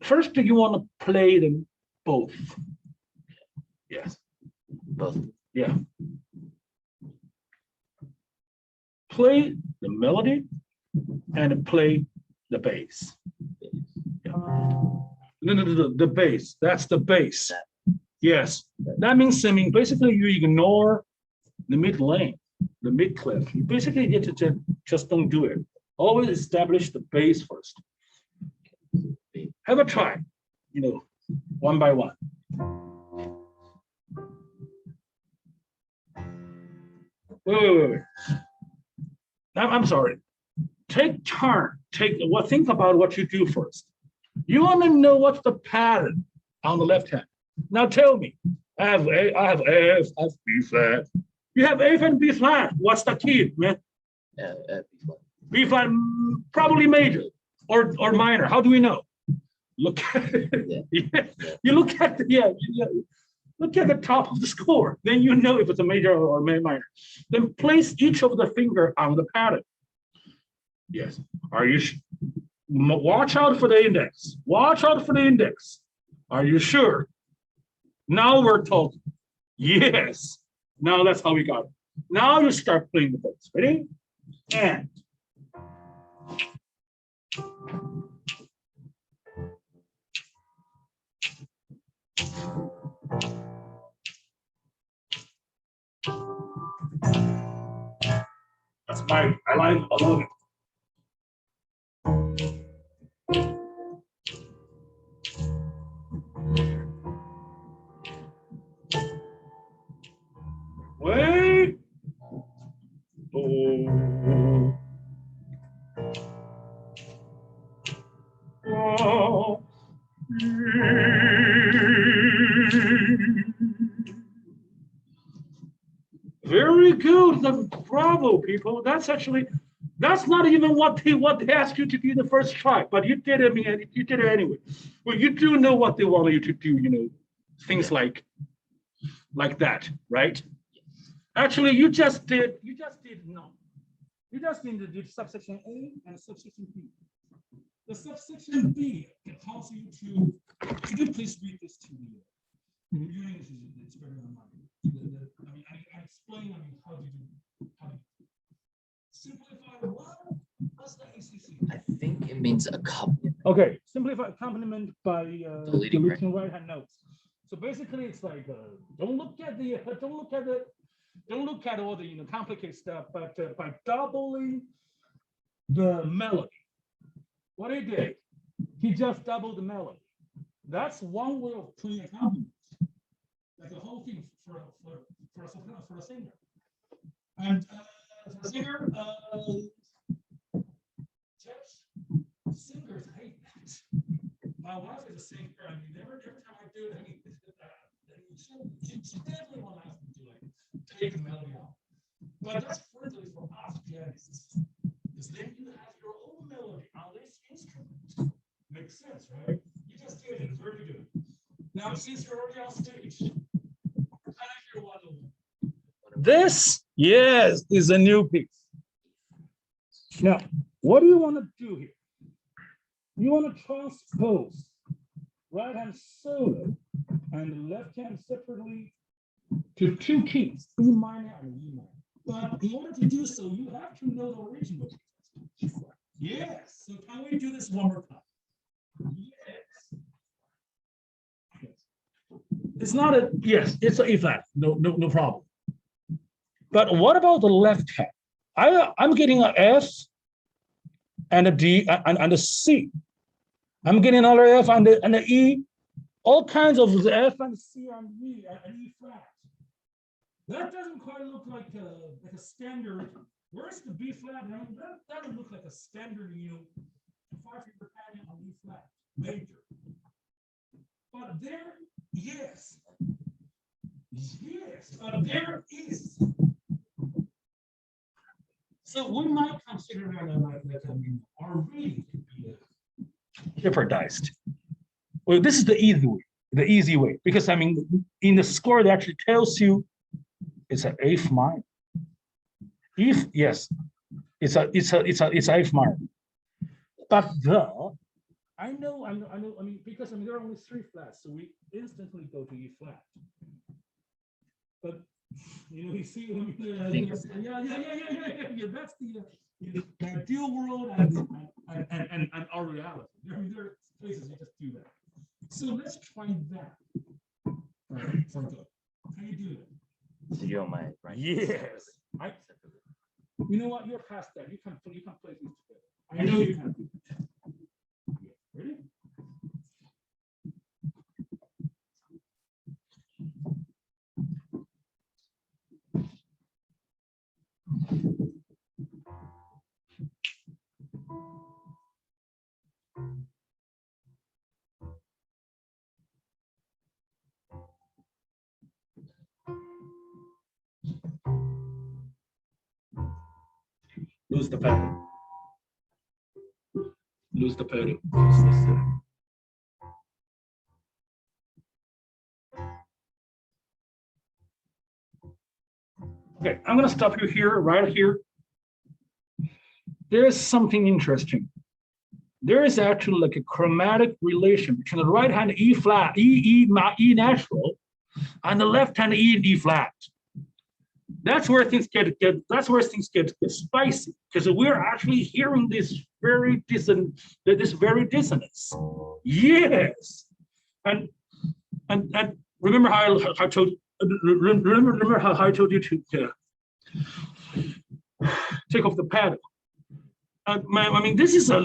First, you want to play them both. Yes. Both. Yeah. Play the melody and play the bass. Yeah. No, the bass. That's the bass. Yes. That means basically you ignore the mid lane, the mid clef. You basically get to just don't do it. Always establish the bass first. Have a try, you know, one by one. Wait. I'm sorry. Take turn. Think about what you do first. You want to know what's the pattern on the left hand. Now tell me. I have F, I have B flat. You have F and B flat. What's the key, man? B flat, probably major or minor. How do we know? Look at it. Yeah. You look at look at the top of the score. Then you know if it's a major or minor. Then place each of the finger on the pattern. Yes. Are you? Watch out for the index. Watch out for the index. Are you sure? Now we're talking. Yes. Now that's how we got it. Now you start playing the bass. Ready? And. That's I love it. Wait. Oh. Oh. Very good. Bravo, people. That's not even what they asked you to do the first try, but you did it. You did it anyway. Well, you do know what they wanted you to do. You know, things like that, right? Actually, you just did no. You just did subsection A and subsection B. The subsection B tells you to. Could you please read this to me? Your English is better than mine. I explain how to simplify what? What's the ACC? I think it means accompaniment. Okay, simplify accompaniment by deleting right. right-hand notes. So basically, it's like don't look at all the complicated stuff, but by doubling the melody. What he did, he just doubled the melody. That's one way of playing accompaniment. Like the whole thing for a singer. And for a singer, My wife is the same. I mean, every time I do it, I mean, she definitely want to ask me to like take the melody out. But that's friendly for us pianists, because then you have your own melody on this instrument. Makes sense, right? You just did it. Very good. Now, since you're already on stage, can I hear one of them? This, yes, is a new piece. Now, what do you want to do here? You want to transpose right hand solo and left hand separately to two keys, E minor and E minor. But in order to do so, you have to know the original. Yes. So can we do this one more time? Yes. It's not a yes. It's an E flat. No problem. But what about the left hand? I'm getting an F and a D and a C. I'm getting another F and the E, all kinds of the F and C and E and E flat. That doesn't quite look like a standard. Where's the B flat? I mean, that doesn't look like a standard, 5-finger pattern on E flat major. But there, yes, but there is. So we might consider that our reading could be jeopardized. Well, this is the easy way, because I mean, in the score, it actually tells you it's an F minor. If yes, it's F minor. But I know. I mean, because I mean there are only 3 flats, so we instantly go to E flat. But you see, yeah. That's the ideal world and our reality. I mean, there are places you just do that. So let's try that. All right, for good. How you do that? So you're on my right. Yes. You know what? You're past that. You can play these together. I know you can do that. Ready? Lose the pedal. Lose the pedal. Okay, I'm going to stop you here, right here. There is something interesting. There is actually like a chromatic relation between the right hand E flat, E natural, and the left hand E flat. That's where things get spicy, because we're actually hearing this very dissonance. Yes, and remember how I told remember how I told you to take off the paddle. I mean, this is I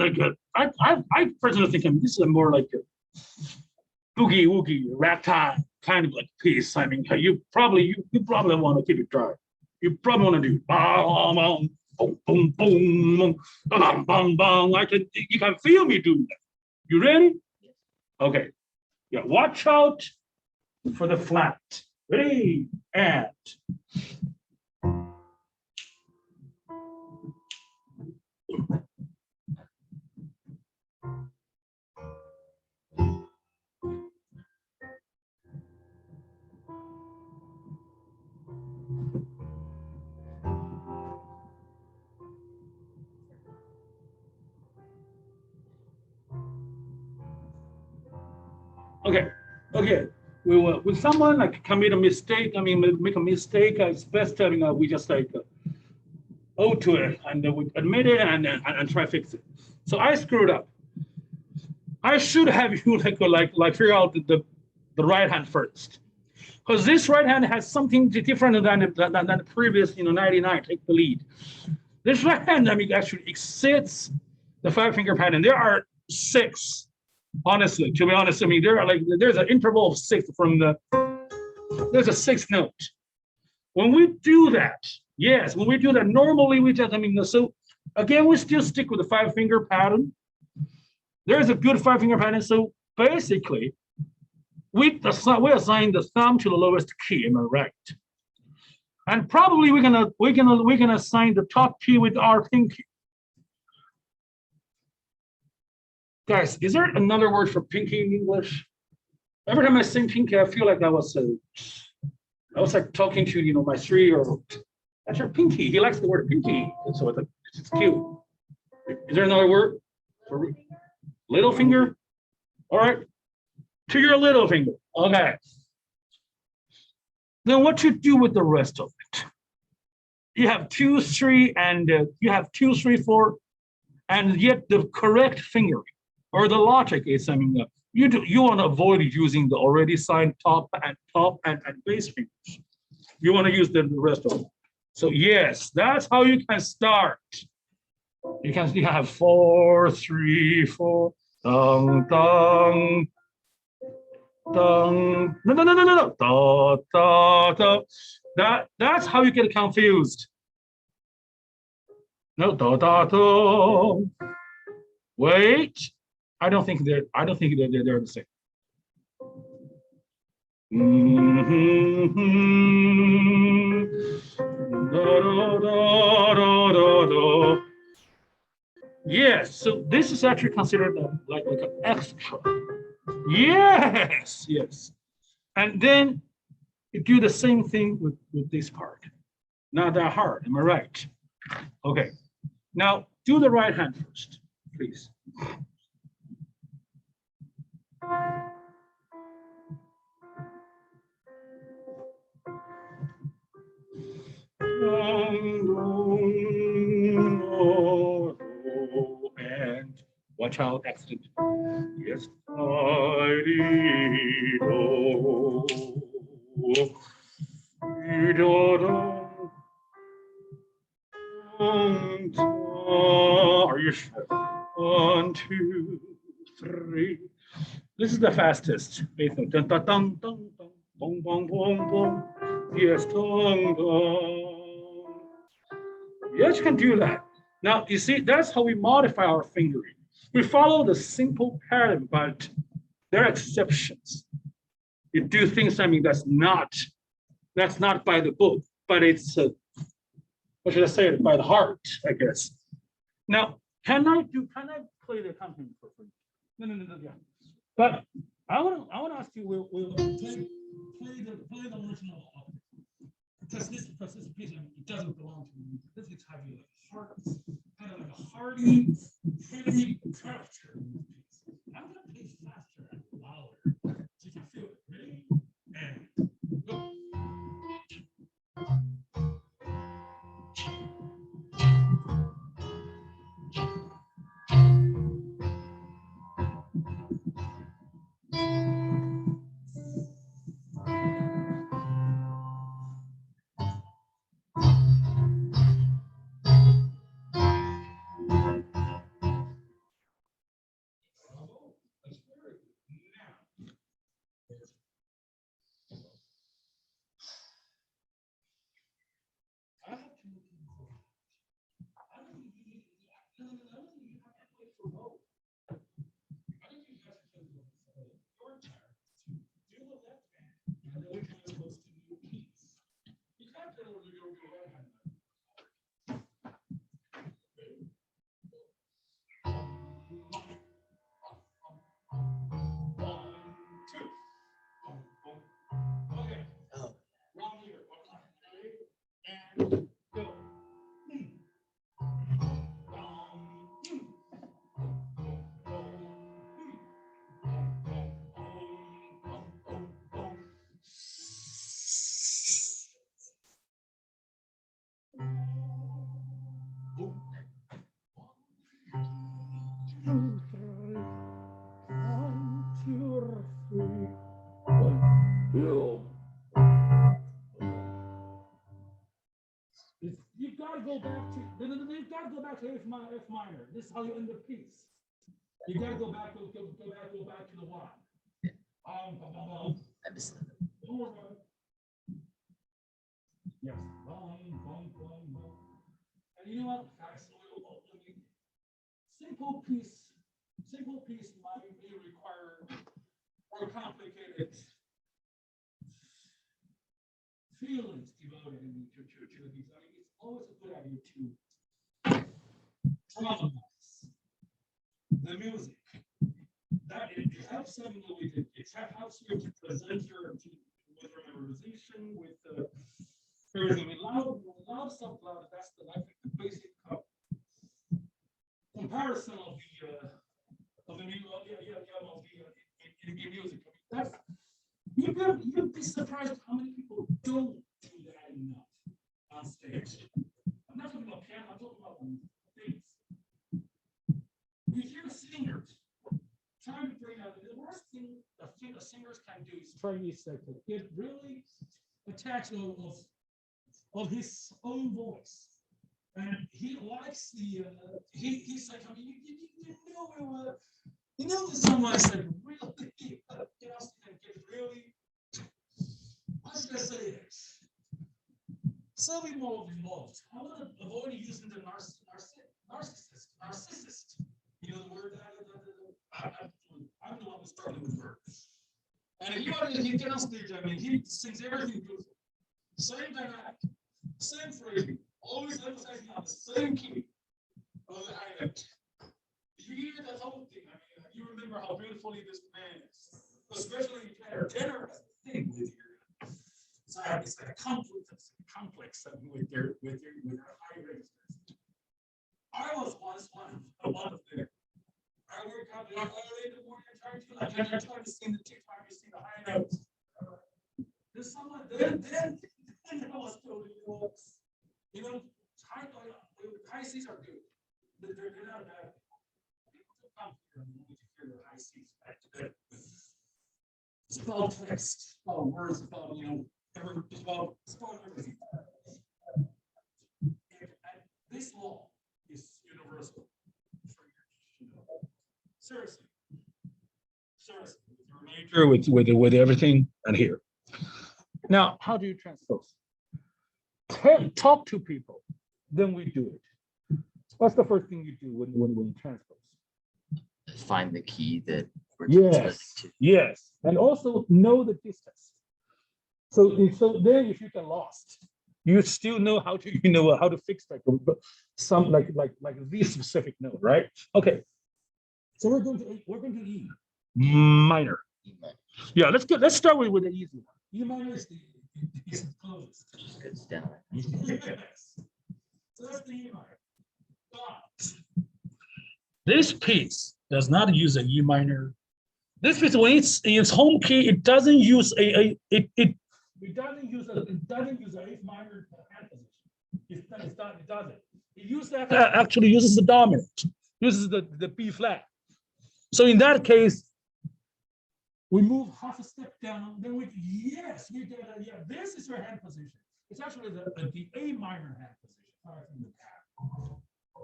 personally think this is a more like a boogie woogie ragtime kind of like piece. I mean, you probably want to keep it dry. You probably want to do boom, boom, boom, bang, bang, bang. You can feel me doing that. You ready? Okay. Yeah. Watch out for the flat. Ready and. Okay. We will, when someone like commit a mistake, I mean, make a mistake, it's best having we just like owe to it and we admit it and try to fix it. So I screwed up. I should have you like figure out the right hand first, because this right hand has something different than the previous 99. Take the lead. This right hand, I mean, actually exceeds the 5-finger pattern. There are 6. Honestly, to be honest, I mean, there's an interval of 6 from there's a 6th note. When we do that, yes, when we do that, normally we just, I mean, so again, we still stick with the 5-finger pattern. There's a good 5-finger pattern, so, basically, we assign the thumb to the lowest key, am I right? And probably we're gonna assign the top key with our pinky. Guys, is there another word for pinky in English? Every time I say pinky, I feel like I was like talking to my 3-year-old. That's your pinky. He likes the word pinky, so it's cute. Is there another word for little finger? All right, to your little finger. Okay. Then what you do with the rest of it? You have 2, 3, and you have 2, 3, 4, and yet the correct fingering or the logic is, you want to avoid using the already signed top and base fingers. You want to use the rest of it. So yes, that's how you can start. You have 4, 3, 4, dong, dong, dong, no, da, da, da. That's how you get confused. No, da, da, da. Wait, I don't think they're the same. Da, da, da, da, da. Yes, so this is actually considered like an extra. Yes, yes. And then you do the same thing with this part. Not that hard, am I right? Okay, now do the right hand first, please. And watch out, accident. Yes, are you sure? 1, 2, 3. This is the fastest. Dun, dun, dun, dun, dun, bong, bong, bong, bong. Yes, dun, dun. Yes, you can do that. Now, you see, that's how we modify our fingering. We follow the simple pattern, but there are exceptions. You do things, that's not by the book, but it's, what should I say, by the heart, I guess. Now, can I play the accompaniment for free? No, yeah. But I want to ask you, we'll play the original. Because this piece, it doesn't belong to me. This is having like kind of like a hearty, pretty character. I'm gonna play faster and louder so you can feel it. Ready? And go. You've got to go back to F minor. This is how you end the piece. You got to go back to the one. I missed that. Yes. And you know what? Simple piece may require or complicated feelings devoted to these. I mean, it's always a good idea to dramatize the music. That it helps them with it. It helps you to present your with memorization, with everything. I mean, loud stuff, loud. That's the I think the basic comparison of the music in music. I mean, that's you'd be surprised how many people don't do that enough on stage. I'm not talking about piano. I'm talking about things. You hear singers trying to bring out the worst thing the singers can do is try to get really attached of his own voice. And he likes the he's like, I mean, you know when someone's like really get really, how should I say this? So involved. I want to avoid using the narcissist. You know the word I'm the one who's struggling with words. And he get on stage, I mean, he sings everything beautiful. Same dynamic, same phrasing, always emphasizing on the same key of the high note. You hear that whole thing. I mean, you remember how beautifully this man is, especially tenor has a thing with your. It's like a complex with their high registers. I was once one of them. I work out early in the morning trying to sing the TikTok, you see the high notes. There's someone then I was told, high C's are good. They're not bad. People feel comfortable when you hear the high C's back to good. It's about text, about words, about everything. And this law is universal. Seriously, with your major, with everything, and here. Now, how do you transpose? Talk to people, then we do it. What's the first thing you do when you transpose? Find the key that we're Yes, transposing to. yes, and also know the distance. So then, if you get lost, you still know how to fix that. Some like this specific note, right? Okay. So we're going to E minor. E minor. Yeah, let's start with the easy one. E minor is the closest. It's down. Yes. So that's the E minor. But this piece does not use a E minor. This piece, when it's in its home key, it doesn't use it doesn't use an F minor hand position. It doesn't. It actually uses the dominant, uses the B flat. So in that case, we move half a step down, then we get this is your hand position. It's actually the A minor hand position.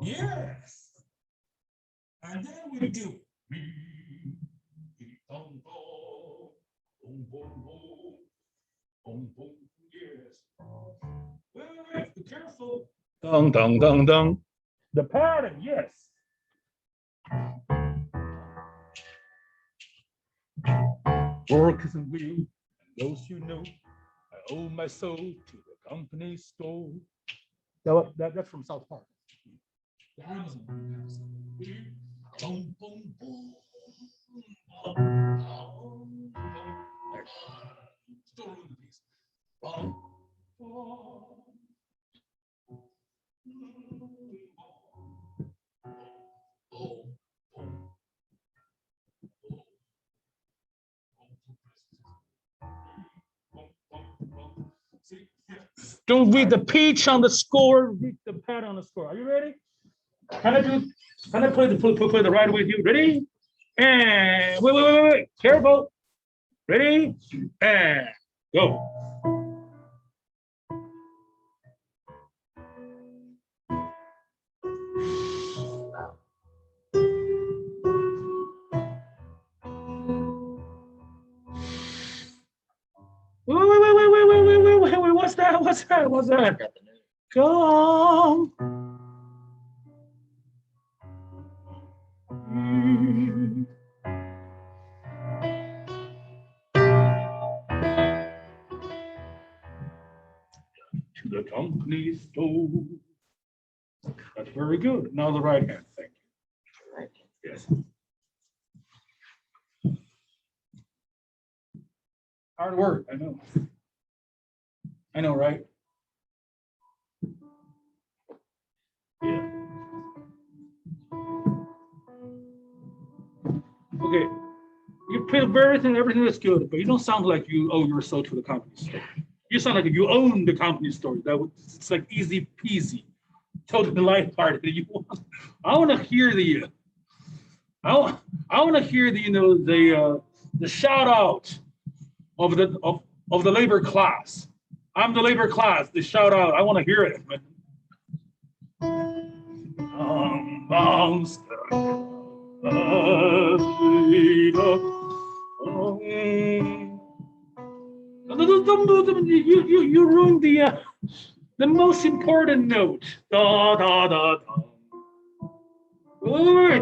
Yes. And then we do yes. Wait, be careful. Dong dong dong dong. The pattern, yes. Work is a will, and those you know, I owe my soul to the company store. That's from South Park. The Amazon. Boom, boom, boom. Still ruin the piece. See, don't read the pitch on the score, read the pattern on the score. Are you ready? Can I play the right with you? Ready? And wait. Careful. Ready? And go. Wait. What's that? Come. to the company store. That's very good. Now the right hand. Thank you. Right. Yes. Hard work, I know. I know, right? Yeah. Okay. You pay everything that's good, but you don't sound like you owe your soul to the company store. You sound like you own the company store. It's like easy peasy, totally lighthearted. I want to hear the the shout out of the labor class. I'm the labor class. The shout out. I want to hear it. You ruined the most important note. Da da da da. Da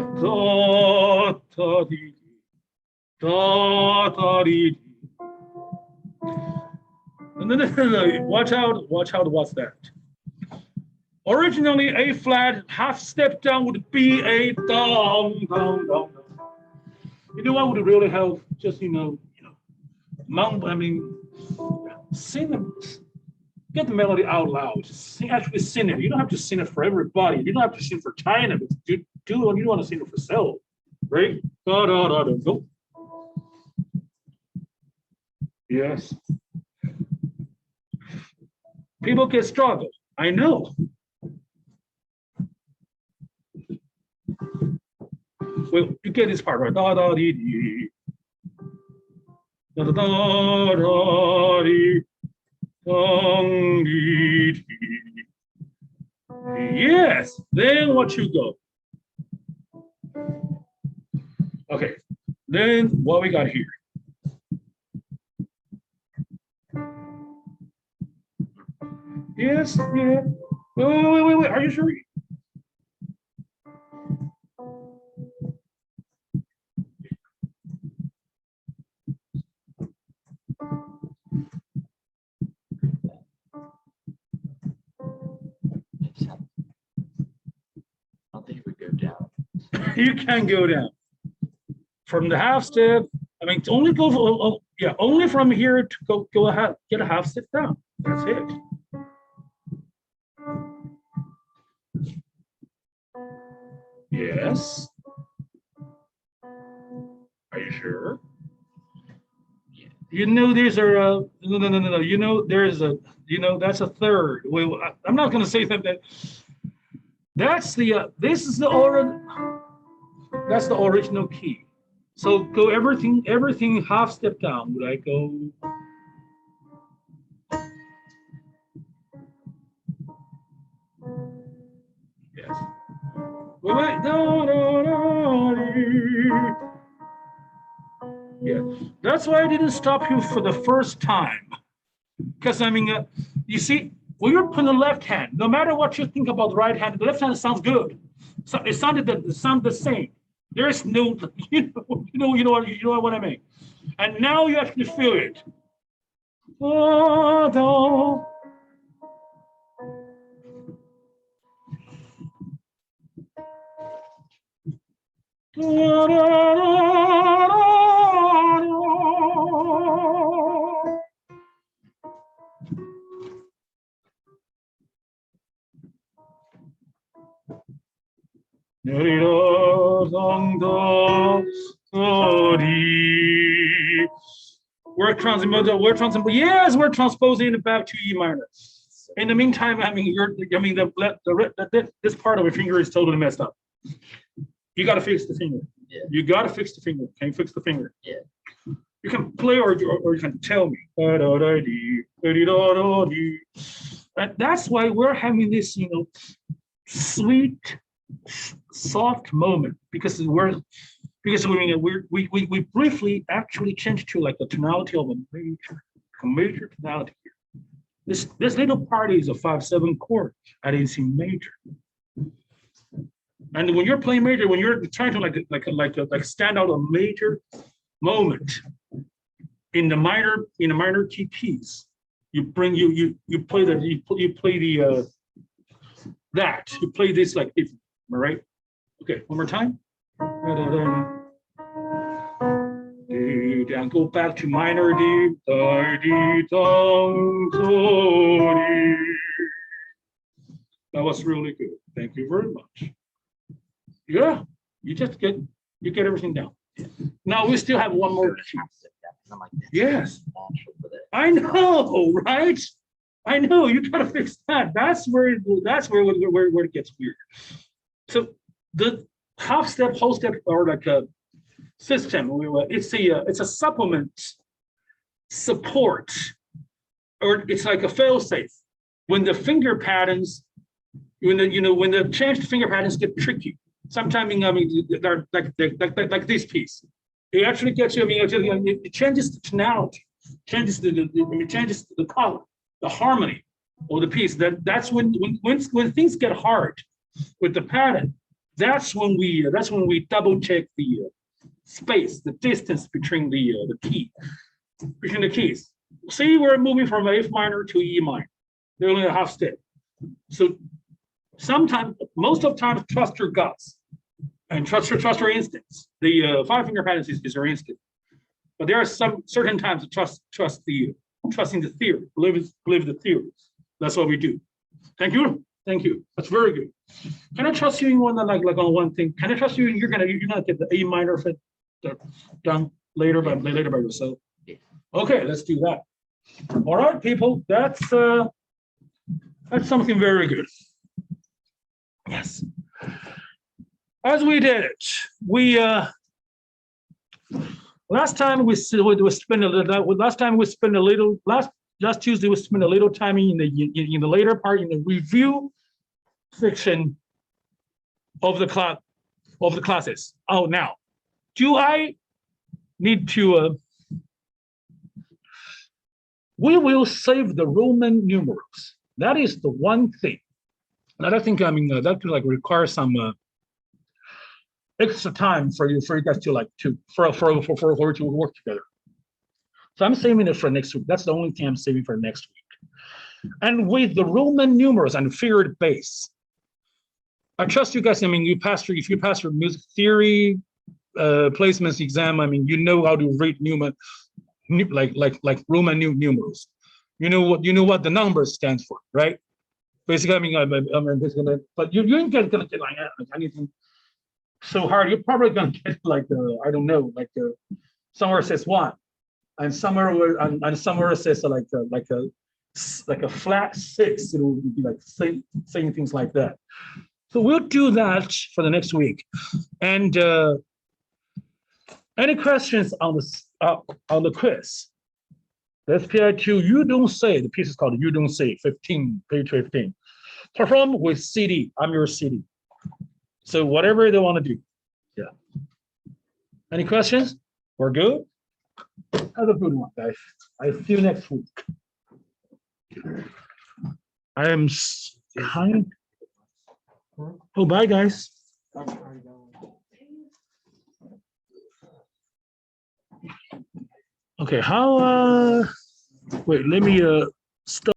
da dee. Da da dee. No. Watch out, what's that? Originally, A flat, half step down would be a down. You know what would really help? Just, sing, get the melody out loud. Actually sing it. You don't have to sing it for everybody. You don't have to sing for China, but you want to sing it for self, right? Da da da da. Go. Yes. People can struggle. I know. Well, you get this part right. Da da dee dee. Da da da da dee. Dong dee dee. Yes. Then what you go? Okay. Then what we got here? Yes. Yeah. Wait. Are you sure? I don't think it would go down. You can go down from the half step. I mean, only go only from here to get a half step down. That's it. Yes. Are you sure? You know these are no. You know there's that's a third. Well, I'm not going to say that. That's the this is the that's the original key. So go everything half step down. Would I go? Yes. Wait. No. Yeah. That's why I didn't stop you for the first time. Because I mean, you see, when you're putting the left hand, no matter what you think about the right hand, the left hand sounds good. So it sounded the same. There is no, you know what I mean. And now you actually feel it. We're transposing it back to E minor. In the meantime, I mean, this part of your finger is totally messed up. You got to fix the finger. Yeah. You got to fix the finger. Can you fix the finger? Yeah. You can play or you can tell me. And that's why we're having this, sweet, soft moment because we briefly actually changed to like the tonality of a major tonality here. This little part is a 5/7 chord at A C major. And when you're playing major, when you're trying to stand out a major moment in the minor key piece, you bring you play the you play the that you play this like if, all right. Okay, one more time. And go back to minor D, da, D, dong, so, D. That was really good. Thank you very much. Yeah, you get everything down. Now we still have one more key. I'm like, Yes, natural for that. I know, right? I know you gotta fix that. That's where it gets weird. So the half step, whole step, or like a system, it's a supplement support, or it's like a fail safe. When the finger patterns, when the changed finger patterns get tricky, sometimes they're like this piece. It actually gets you. It changes the tonality, changes changes the color, the harmony of the piece. That's when things get hard with the pattern. That's when we double check the space, the distance between the keys. See, we're moving from F minor to E minor. They're only a half step. So sometimes, most of the time, trust your guts and trust your instincts. The five finger pattern is your instinct, but there are some certain times to trusting the theory, believe the theory. That's what we do. Thank you. That's very good. Can I trust you in one like on one thing? Can I trust you? You're gonna get the A minor fit done later by yourself. Yeah. Okay, let's do that. All right, people. That's something very good. Yes. As we did it, we last Tuesday we spent a little time in the later part in the review section of the classes. Oh, now, do I need to? We will save the Roman numerals. That is the one thing that I think that could require some extra time for you guys to work together. So I'm saving it for next week. That's the only thing I'm saving for next week. And with the Roman numerals and figured base, I trust you guys. If you pass your music theory placements exam, you know how to read like Roman numerals. You know what the numbers stands for, right? Basically, basically, but you ain't gonna get like anything so hard. You're probably gonna get I don't know, somewhere says one, and somewhere says like a flat six. It will be like saying things like that. So we'll do that for the next week. And any questions on the quiz? The SPI2, you don't say. The piece is called You Don't Say, page 15. Perform with CD. I'm your CD. So whatever they want to do. Yeah. Any questions? We're good? Have a good one, guys. I see you next week. I am kind. Oh, bye, guys. Okay, how wait, let me stop.